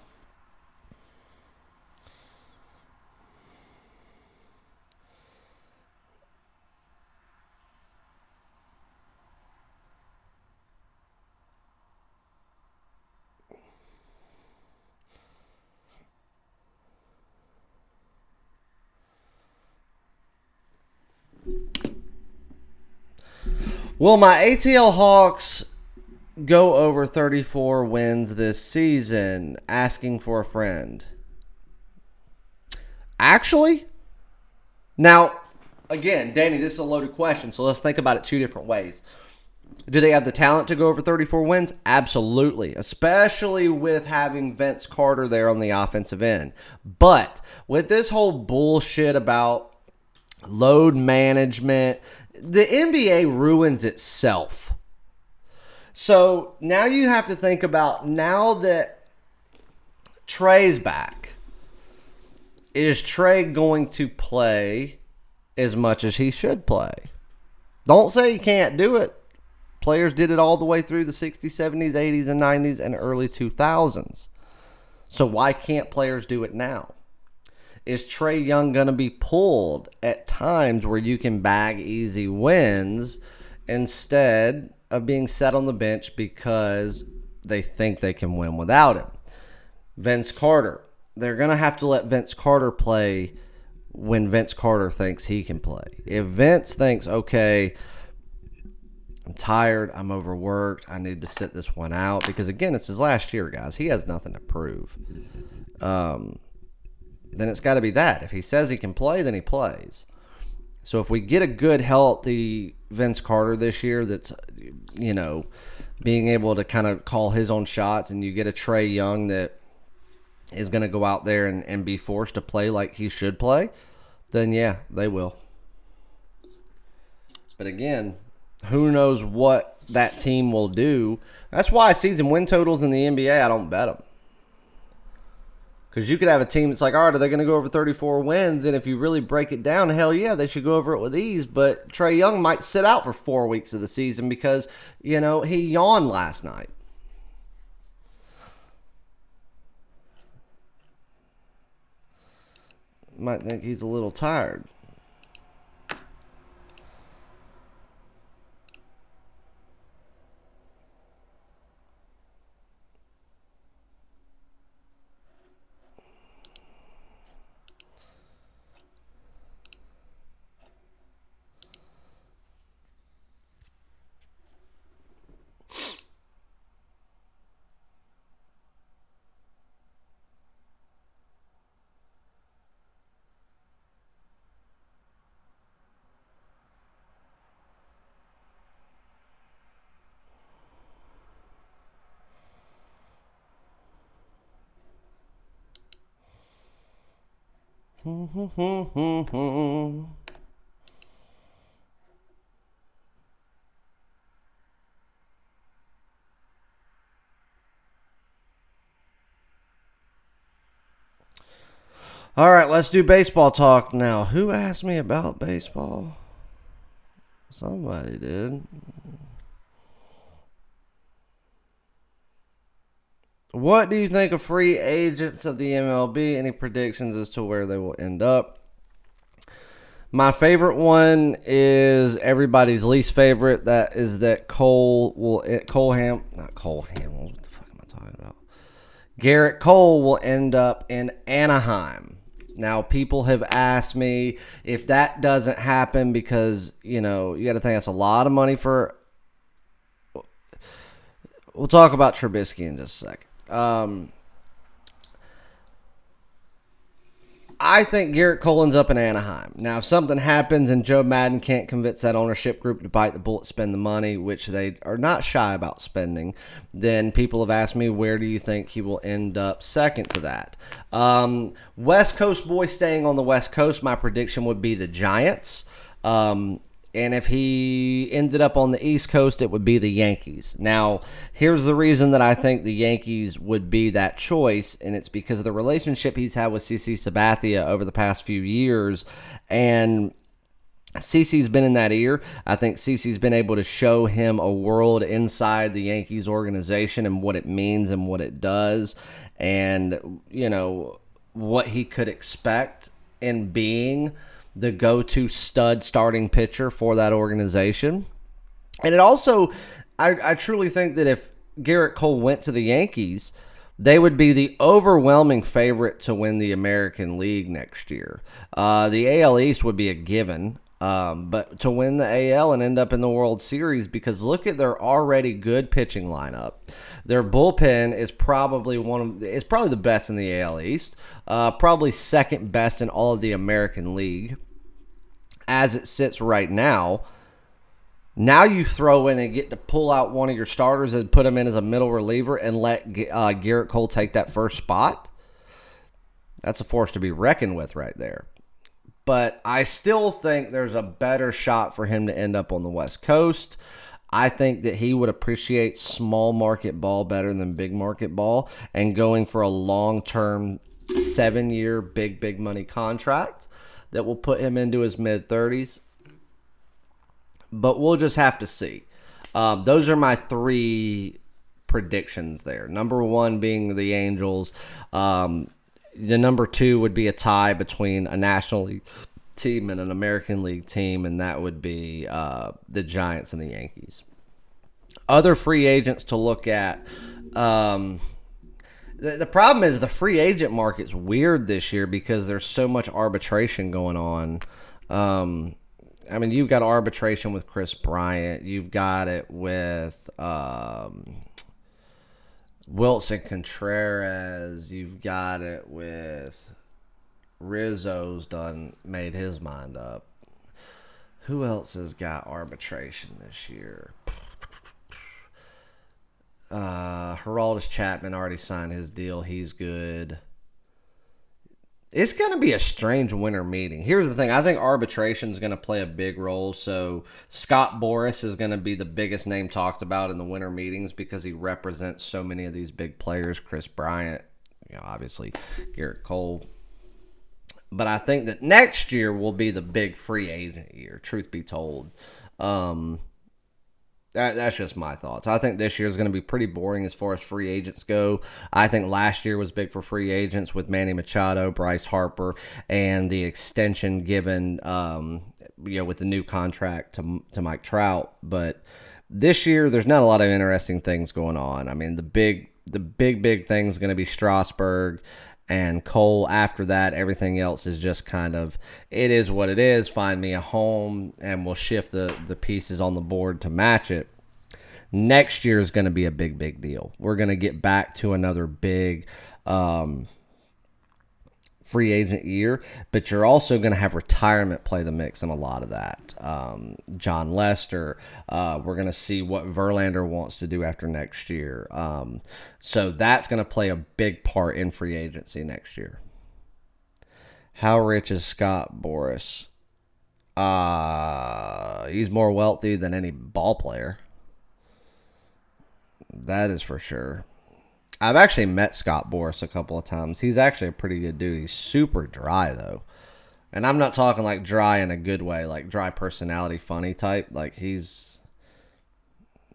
Speaker 1: Will my ATL Hawks go over 34 wins this season? Asking for a friend. Actually, now, again, Danny, this is a loaded question, so let's think about it 2 different ways. Do they have the talent to go over 34 wins? Absolutely, especially with having Vince Carter there on the offensive end. But with this whole bullshit about load management, the NBA ruins itself So now you have to think about, now that Trey's back, is Trey going to play as much as he should play? Don't say he can't do it. Players did it all the way through the 60s, 70s, 80s, and 90s, and early 2000s. So why can't players do it now? Is Trae Young going to be pulled at times where you can bag easy wins instead of being set on the bench because they think they can win without him? Vince Carter. They're going to have to let Vince Carter play when Vince Carter thinks he can play. If Vince thinks, okay, I'm tired, I'm overworked, I need to sit this one out, because, again, it's his last year, guys. He has nothing to prove. Then it's got to be that. If he says he can play, then he plays. So if we get a good, healthy Vince Carter this year that's, being able to kind of call his own shots, and you get a Trae Young that is going to go out there and be forced to play like he should play, then, yeah, they will. But, again, who knows what that team will do. That's why season win totals in the NBA, I don't bet them. Because you could have a team that's like, all right, are they going to go over 34 wins? And if you really break it down, hell yeah, they should go over it with ease. But Trae Young might sit out for 4 weeks of the season because, he yawned last night. Might think he's a little tired. All right, let's do baseball talk now. Who asked me about baseball? Somebody did. What do you think of free agents of the MLB? Any predictions as to where they will end up? My favorite one is everybody's least favorite. That is that Garrett Cole will end up in Anaheim. Now, people have asked me if that doesn't happen because, you got to think that's a lot of money for... We'll talk about Trubisky in just a second. I think Garrett Cole ends up in Anaheim. Now, if something happens and Joe Madden can't convince that ownership group to bite the bullet, spend the money, which they are not shy about spending, then people have asked me, where do you think he will end up second to that? West Coast boy staying on the West Coast, my prediction would be the Giants. And if he ended up on the East Coast, it would be the Yankees. Now, here's the reason that I think the Yankees would be that choice, and it's because of the relationship he's had with CC Sabathia over the past few years. And CC's been in that ear. I think CC's been able to show him a world inside the Yankees organization and what it means and what it does, and, what he could expect in being the go-to stud starting pitcher for that organization. And it also, I truly think that if Garrett Cole went to the Yankees, they would be the overwhelming favorite to win the American League next year. The AL East would be a given, but to win the AL and end up in the World Series, because look at their already good pitching lineup. Their bullpen is probably the best in the AL East, probably second best in all of the American League as it sits right now. Now you throw in and get to pull out one of your starters and put him in as a middle reliever and let Garrett Cole take that first spot. That's a force to be reckoned with right there. But I still think there's a better shot for him to end up on the West Coast. I think that he would appreciate small market ball better than big market ball, and going for a long-term 7-year big money contract that will put him into his mid-30s. But we'll just have to see. Those are my 3 predictions there. Number 1 being the Angels. The number 2 would be a tie between a National League team and an American League team, and that would be the Giants and the Yankees. Other free agents to look at. The problem is the free agent market's weird this year because there's so much arbitration going on. I mean, you've got arbitration with Chris Bryant. You've got it with Wilson Contreras. You've got it with Rizzo's made his mind up. Who else has got arbitration this year? Geraldus Chapman already signed his deal. He's good. It's going to be a strange winter meeting. Here's the thing. I think arbitration is going to play a big role. So Scott Boras is going to be the biggest name talked about in the winter meetings because he represents so many of these big players. Chris Bryant, obviously Garrett Cole. But I think that next year will be the big free agent year, truth be told. That's just my thoughts. I think this year is going to be pretty boring as far as free agents go. I think last year was big for free agents with Manny Machado, Bryce Harper, and the extension given, with the new contract to Mike Trout. But this year, there's not a lot of interesting things going on. I mean, the big thing is going to be Strasburg and Cole. After that, everything else is just kind of, it is what it is. Find me a home, and we'll shift the pieces on the board to match it. Next year is going to be a big deal. We're going to get back to another big free agent year, but you're also going to have retirement play the mix in a lot of that. John Lester, we're going to see what Verlander wants to do after next year. So that's going to play a big part in free agency next year. How rich is Scott Boras? He's more wealthy than any ball player. That is for sure. I've actually met Scott Boras a couple of times. He's actually a pretty good dude. He's super dry, though. And I'm not talking like dry in a good way, like dry personality, funny type. Like he's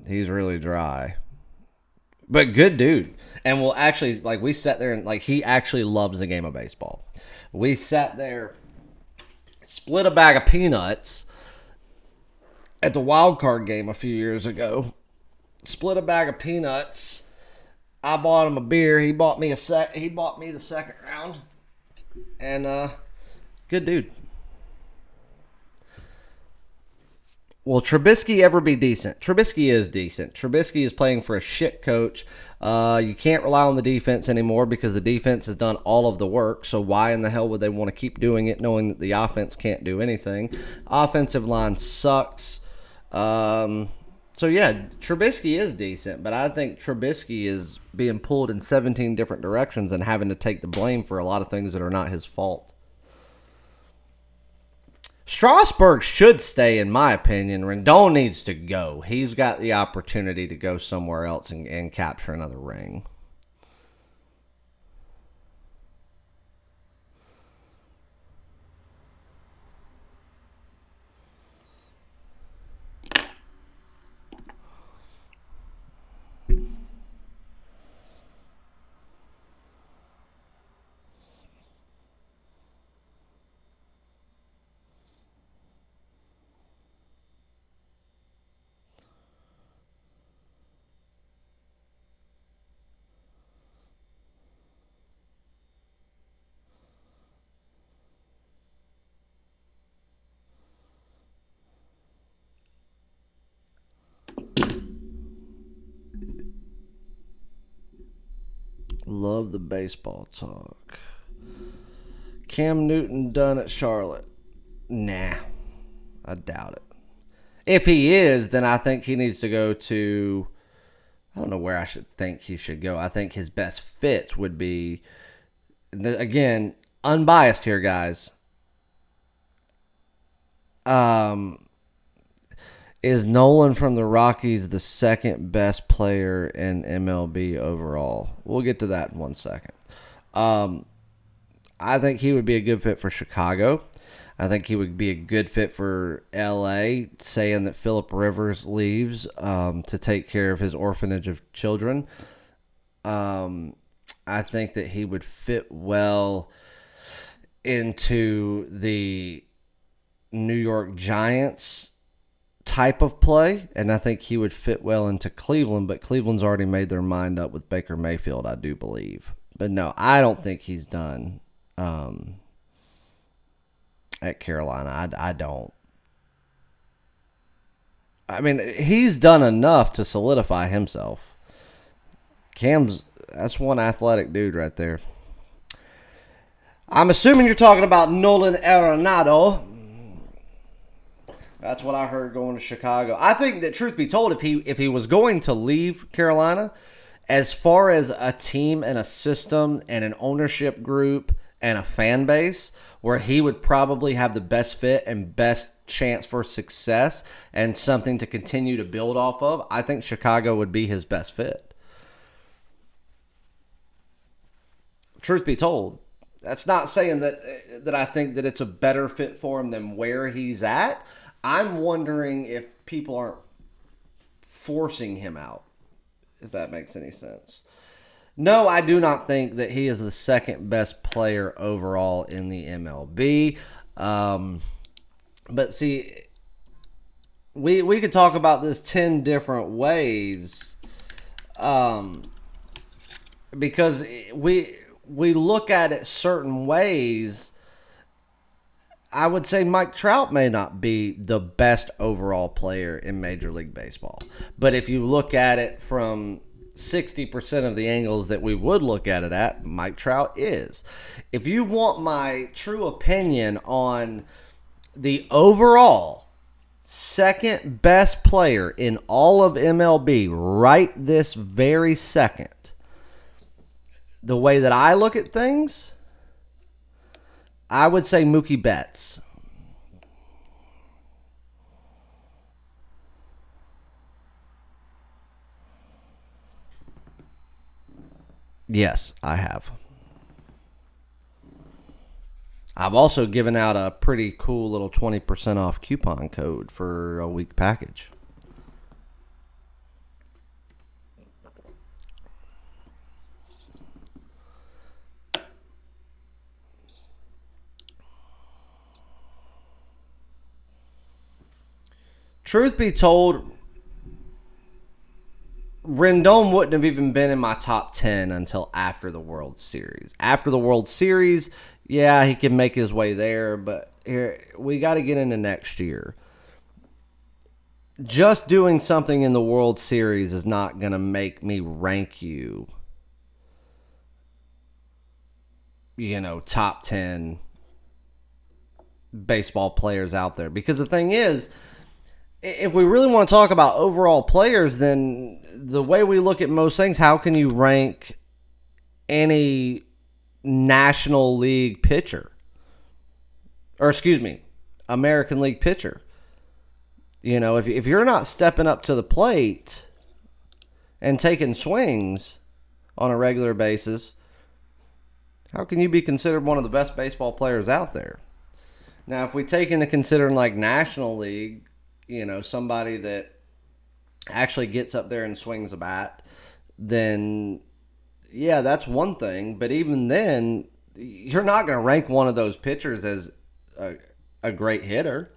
Speaker 1: really dry. But good dude. And we'll actually, like, we sat there and, like, he actually loves the game of baseball. We sat there, split a bag of peanuts at the wild card game a few years ago. Split a bag of peanuts. I bought him a beer. He bought me the second round. And good dude. Will Trubisky ever be decent? Trubisky is decent. Trubisky is playing for a shit coach. You can't rely on the defense anymore because the defense has done all of the work. So why in the hell would they want to keep doing it knowing that the offense can't do anything? Offensive line sucks. So, yeah, Trubisky is decent, but I think Trubisky is being pulled in 17 different directions and having to take the blame for a lot of things that are not his fault. Strasburg should stay, in my opinion. Rendon needs to go. He's got the opportunity to go somewhere else and capture another ring. Love the baseball talk. Cam Newton done at Charlotte? Nah, I doubt it. If he is, then I think he needs to go to, I don't know where I should think he should go. I think his best fits would be, again, unbiased here, guys. Is Nolan from the Rockies the second best player in MLB overall? We'll get to that in 1 second. I think he would be a good fit for Chicago. I think he would be a good fit for LA, saying that Phillip Rivers leaves to take care of his orphanage of children. I think that he would fit well into the New York Giants type of play, and I think he would fit well into Cleveland, but Cleveland's already made their mind up with Baker Mayfield, I do believe. But no, I don't think he's done at Carolina. I don't. I mean, he's done enough to solidify himself. That's one athletic dude right there. I'm assuming you're talking about Nolan Arenado. That's what I heard going to Chicago. I think that, truth be told, if he was going to leave Carolina, as far as a team and a system and an ownership group and a fan base, where he would probably have the best fit and best chance for success and something to continue to build off of, I think Chicago would be his best fit. Truth be told. That's not saying that I think that it's a better fit for him than where he's at. I'm wondering if people aren't forcing him out, if that makes any sense. No, I do not think that he is the second best player overall in the MLB. But see, we could talk about this 10 different ways because we look at it certain ways. I would say Mike Trout may not be the best overall player in Major League Baseball. But if you look at it from 60% of the angles that we would look at it at, Mike Trout is. If you want my true opinion on the overall second best player in all of MLB right this very second, the way that I look at things, I would say Mookie Betts. Yes, I have. I've also given out a pretty cool little 20% off coupon code for a week package. Truth be told, Rendon wouldn't have even been in my top 10 until after the World Series. After the World Series, yeah, he can make his way there, but here we got to get into next year. Just doing something in the World Series is not going to make me rank you, top 10 baseball players out there. Because the thing is, if we really want to talk about overall players, then the way we look at most things, how can you rank any National League pitcher? Or, American League pitcher? If you're not stepping up to the plate and taking swings on a regular basis, how can you be considered one of the best baseball players out there? Now, if we take into considering like National League, somebody that actually gets up there and swings a bat, then, yeah, that's one thing. But even then, you're not going to rank one of those pitchers as a great hitter.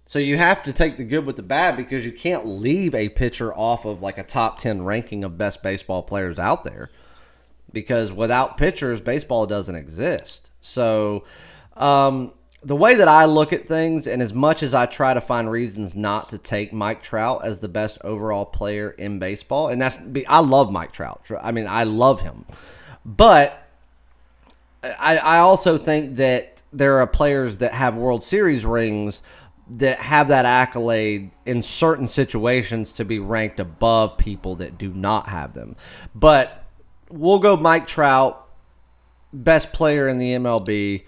Speaker 1: So you have to take the good with the bad because you can't leave a pitcher off of like a top 10 ranking of best baseball players out there. Because without pitchers, baseball doesn't exist. So, the way that I look at things, and as much as I try to find reasons not to take Mike Trout as the best overall player in baseball, and I love Mike Trout. I mean, I love him. But I also think that there are players that have World Series rings that have that accolade in certain situations to be ranked above people that do not have them. But we'll go Mike Trout, best player in the MLB.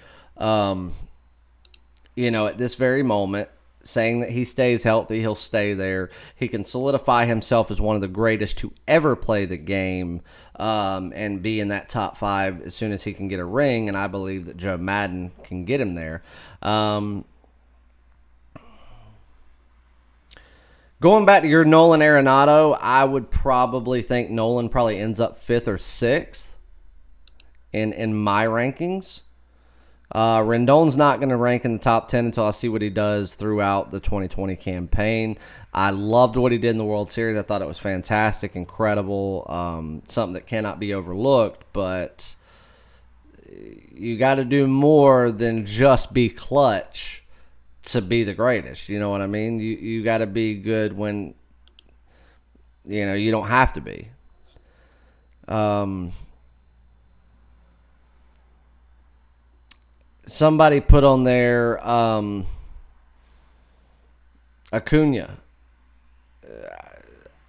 Speaker 1: At this very moment, saying that he stays healthy, he'll stay there. He can solidify himself as one of the greatest to ever play the game, and be in that top 5 as soon as he can get a ring, and I believe that Joe Madden can get him there. Going back to your Nolan Arenado, I would probably think Nolan probably ends up 5th or 6th in my rankings. Rendon's not going to rank in the top 10 until I see what he does throughout the 2020 campaign. I loved what he did in the World Series. I thought it was fantastic, incredible, something that cannot be overlooked, but you got to do more than just be clutch to be the greatest. You know what I mean? You got to be good when, you don't have to be. Somebody put on there Acuna.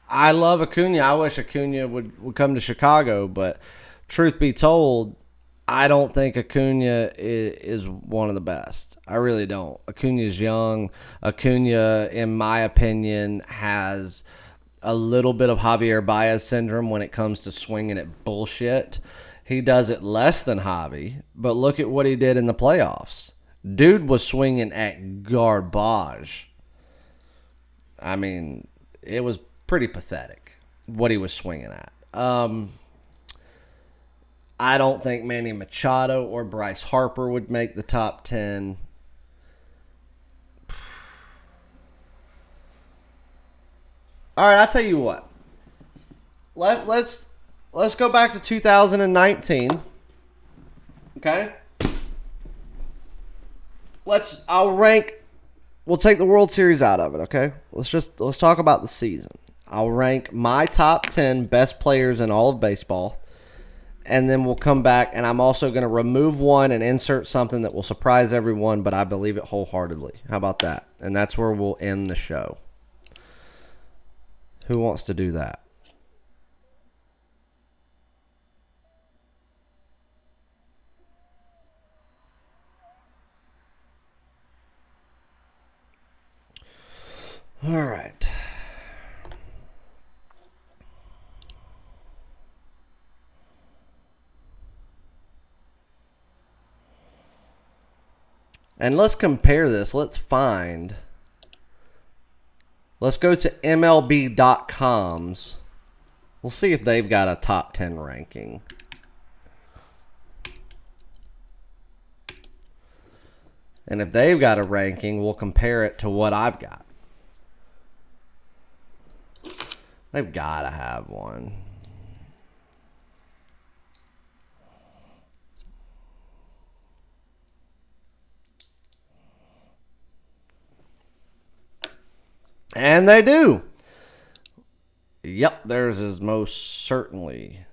Speaker 1: I love Acuna. I wish Acuna would come to Chicago, but truth be told, I don't think Acuna is one of the best. I really don't. Acuna's young. Acuna, in my opinion, has a little bit of Javier Baez syndrome when it comes to swinging at bullshit. He does it less than Javi, but look at what he did in the playoffs. Dude was swinging at garbage. I mean, it was pretty pathetic what he was swinging at. I don't think Manny Machado or Bryce Harper would make the top 10. All right, I'll tell you what. Let's go back to 2019. Okay? We'll take the World Series out of it, okay? Let's talk about the season. I'll rank my top 10 best players in all of baseball. And then we'll come back, and I'm also going to remove one and insert something that will surprise everyone, but I believe it wholeheartedly. How about that? And that's where we'll end the show. Who wants to do that? All right. And let's compare this. Let's go to MLB.com's. We'll see if they've got a top 10 ranking. And if they've got a ranking, we'll compare it to what I've got. They've got to have one. And they do. Yep, theirs is most certainly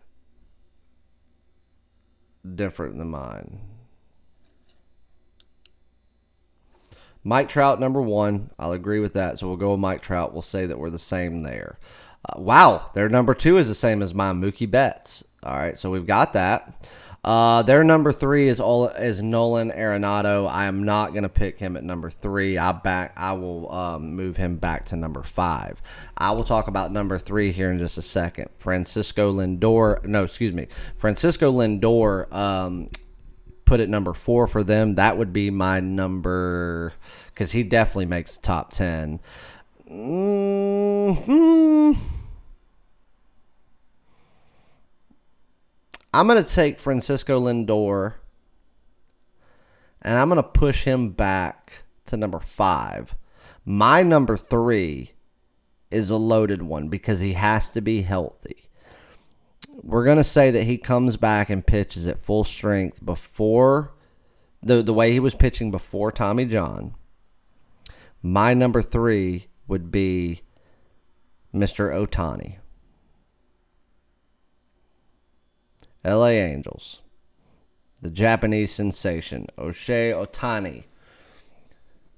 Speaker 1: different than mine. Mike Trout, number 1. I'll agree with that. So we'll go with Mike Trout. We'll say that we're the same there. Wow, their number 2 is the same as mine, Mookie Betts. All right, so we've got that. Their number 3 is Nolan Arenado. I am not going to pick him at number 3. I will move him back to number 5. I will talk about number 3 here in just a second. Francisco Lindor put it number 4 for them. That would be my number, because he definitely makes the top 10. I'm going to take Francisco Lindor, and I'm going to push him back to number 5. My number 3 is a loaded one because he has to be healthy. We're going to say that he comes back and pitches at full strength before the way he was pitching before Tommy John. My number 3 would be Mr. Ohtani. LA Angels. The Japanese sensation, Shohei Ohtani.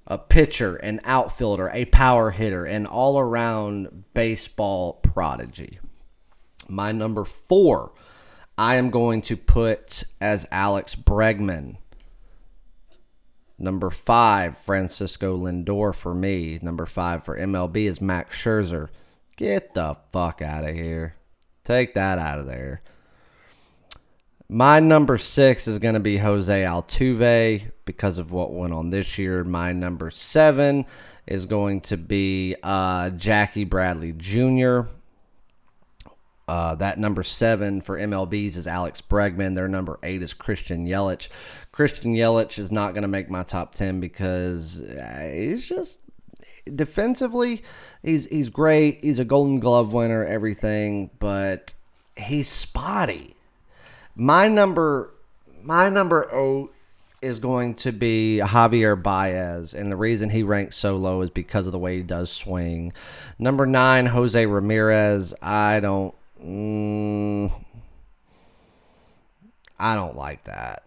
Speaker 1: A pitcher, an outfielder, a power hitter, an all-around baseball prodigy. My number 4, I am going to put as Alex Bregman. Number 5, Francisco Lindor for me. Number 5 for MLB is Max Scherzer. Get the fuck out of here. Take that out of there. My number 6 is going to be Jose Altuve because of what went on this year. My number 7 is going to be Jackie Bradley Jr. That number 7 for MLBs is Alex Bregman. Their number 8 is Christian Yelich. Christian Yelich is not going to make my top 10 because he's just defensively, he's great. He's a Golden Glove winner, everything, but he's spotty. My number 0 is going to be Javier Baez, and the reason he ranks so low is because of the way he does swing. Number 9, Jose Ramirez. I don't like that.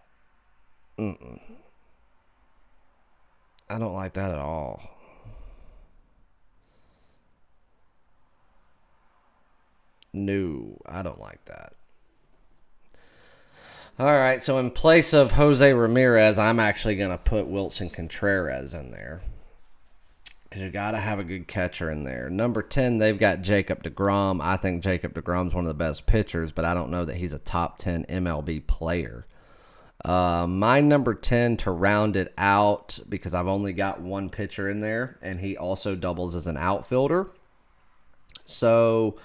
Speaker 1: I don't like that at all. No, I don't like that. All right, so in place of Jose Ramirez, I'm actually going to put Wilson Contreras in there because you got to have a good catcher in there. Number 10, they've got Jacob deGrom. I think Jacob deGrom's one of the best pitchers, but I don't know that he's a top 10 MLB player. My number 10 to round it out, because I've only got one pitcher in there, and he also doubles as an outfielder. So,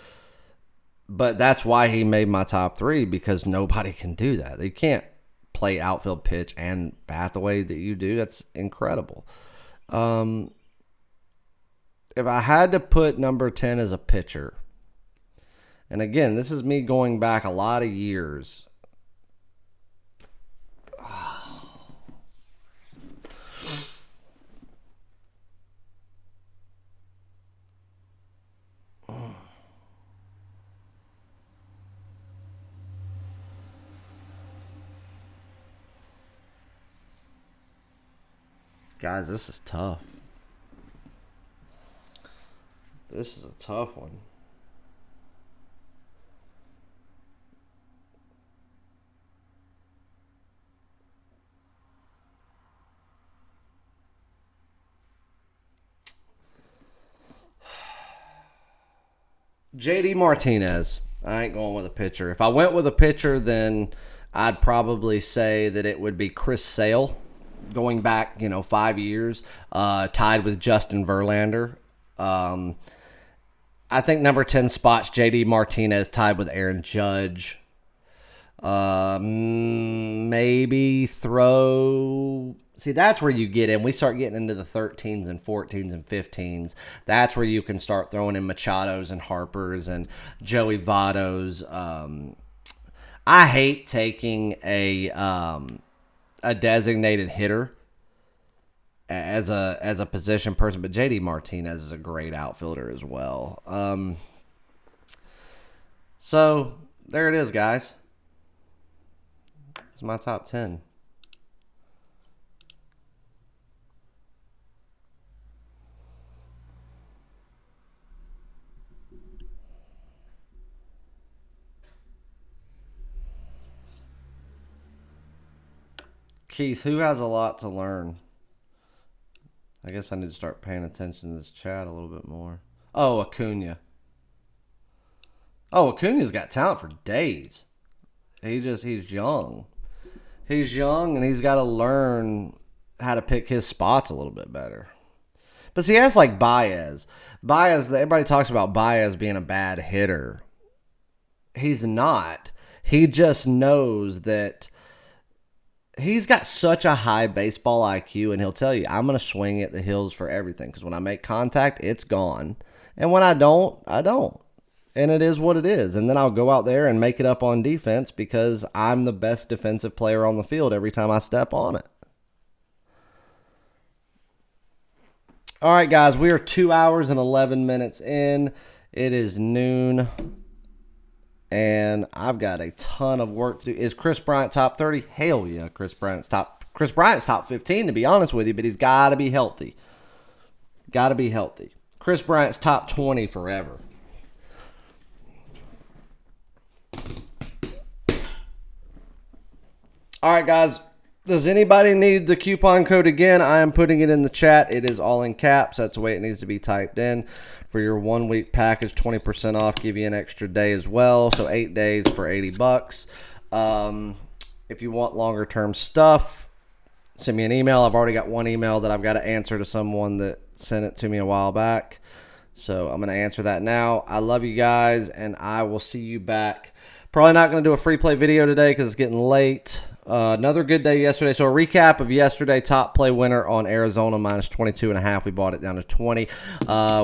Speaker 1: but that's why he made my top 3, because nobody can do that. They can't play outfield, pitch, and bat the way that you do. That's incredible. If I had to put number 10 as a pitcher, and again, this is me going back a lot of years. Guys, this is tough. This is a tough one. JD Martinez. I ain't going with a pitcher. If I went with a pitcher, then I'd probably say that it would be Chris Sale. Going back, 5 years, tied with Justin Verlander. I think number 10 spots JD Martinez tied with Aaron Judge. Maybe throw... See, that's where you get in. We start getting into the 13s and 14s and 15s. That's where you can start throwing in Machados and Harpers and Joey Vottos. I hate taking a designated hitter as a position person, but JD Martinez is a great outfielder as well. So there it is, guys. It's my top 10. Keith, who has a lot to learn? I guess I need to start paying attention to this chat a little bit more. Oh, Acuna. Oh, Acuna's got talent for days. He's young. He's young, and he's got to learn how to pick his spots a little bit better. But see, that's like Baez. Everybody talks about Baez being a bad hitter. He's not. He just knows that he's got such a high baseball IQ, and he'll tell you, I'm going to swing at the hills for everything, because when I make contact, it's gone. And when I don't, I don't. And it is what it is. And then I'll go out there and make it up on defense because I'm the best defensive player on the field every time I step on it. All right, guys, we are 2 hours and 11 minutes in. It is noon. And I've got a ton of work to do. Is Chris Bryant top 30? Hell yeah, Chris Bryant's top 15, to be honest with you, but he's got to be healthy. Got to be healthy. Chris Bryant's top 20 forever. All right, guys, Does anybody need the coupon code again? I am putting it in the chat. It is all in caps. That's the way it needs to be typed in. For your 1 week package, 20% off. Give you an extra day as well. So 8 days for $80. If you want longer term stuff, send me an email. I've already got one email that I've got to answer to someone that sent it to me a while back. So I'm going to answer that now. I love you guys, and I will see you back. Probably not going to do a free play video today because it's getting late. Another good day yesterday. So a recap of yesterday, top play winner on Arizona minus 22.5. We bought it down to 20.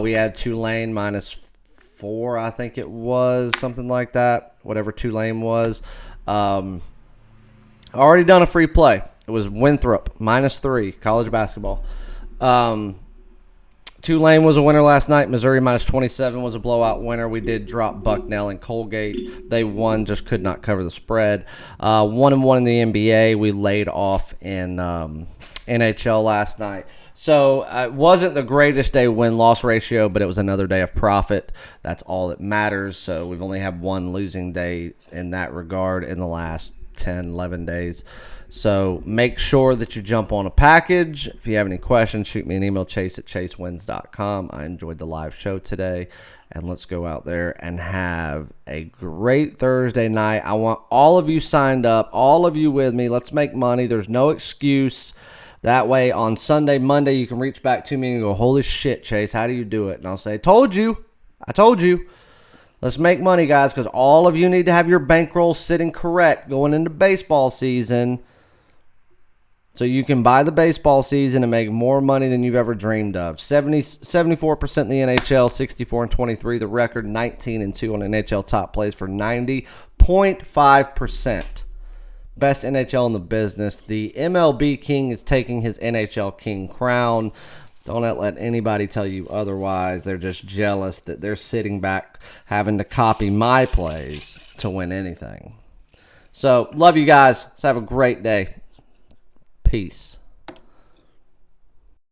Speaker 1: We had Tulane minus 4, I think it was, something like that. Whatever Tulane was. Already done a free play. It was Winthrop minus 3, college basketball. Tulane was a winner last night. Missouri minus 27 was a blowout winner. We did drop Bucknell and Colgate. They won, just could not cover the spread. 1-1 in the NBA. We laid off in NHL last night. So it wasn't the greatest day win-loss ratio, but it was another day of profit. That's all that matters. So we've only had one losing day in that regard in the last 10, 11 days. So make sure that you jump on a package. If you have any questions, shoot me an email, chase@chasewins.com. I enjoyed the live show today. And let's go out there and have a great Thursday night. I want all of you signed up, all of you with me. Let's make money. There's no excuse. That way on Sunday, Monday, you can reach back to me and go, holy shit, Chase, how do you do it? And I'll say, told you. I told you. Let's make money, guys, because all of you need to have your bankroll sitting correct going into baseball season. So you can buy the baseball season and make more money than you've ever dreamed of. 74% in the NHL, 64-23 the record, 19-2 on NHL top plays for 90.5%. Best NHL in the business. The MLB King is taking his NHL King crown. Don't let anybody tell you otherwise. They're just jealous that they're sitting back having to copy my plays to win anything. So, love you guys. Let's have a great day. Peace.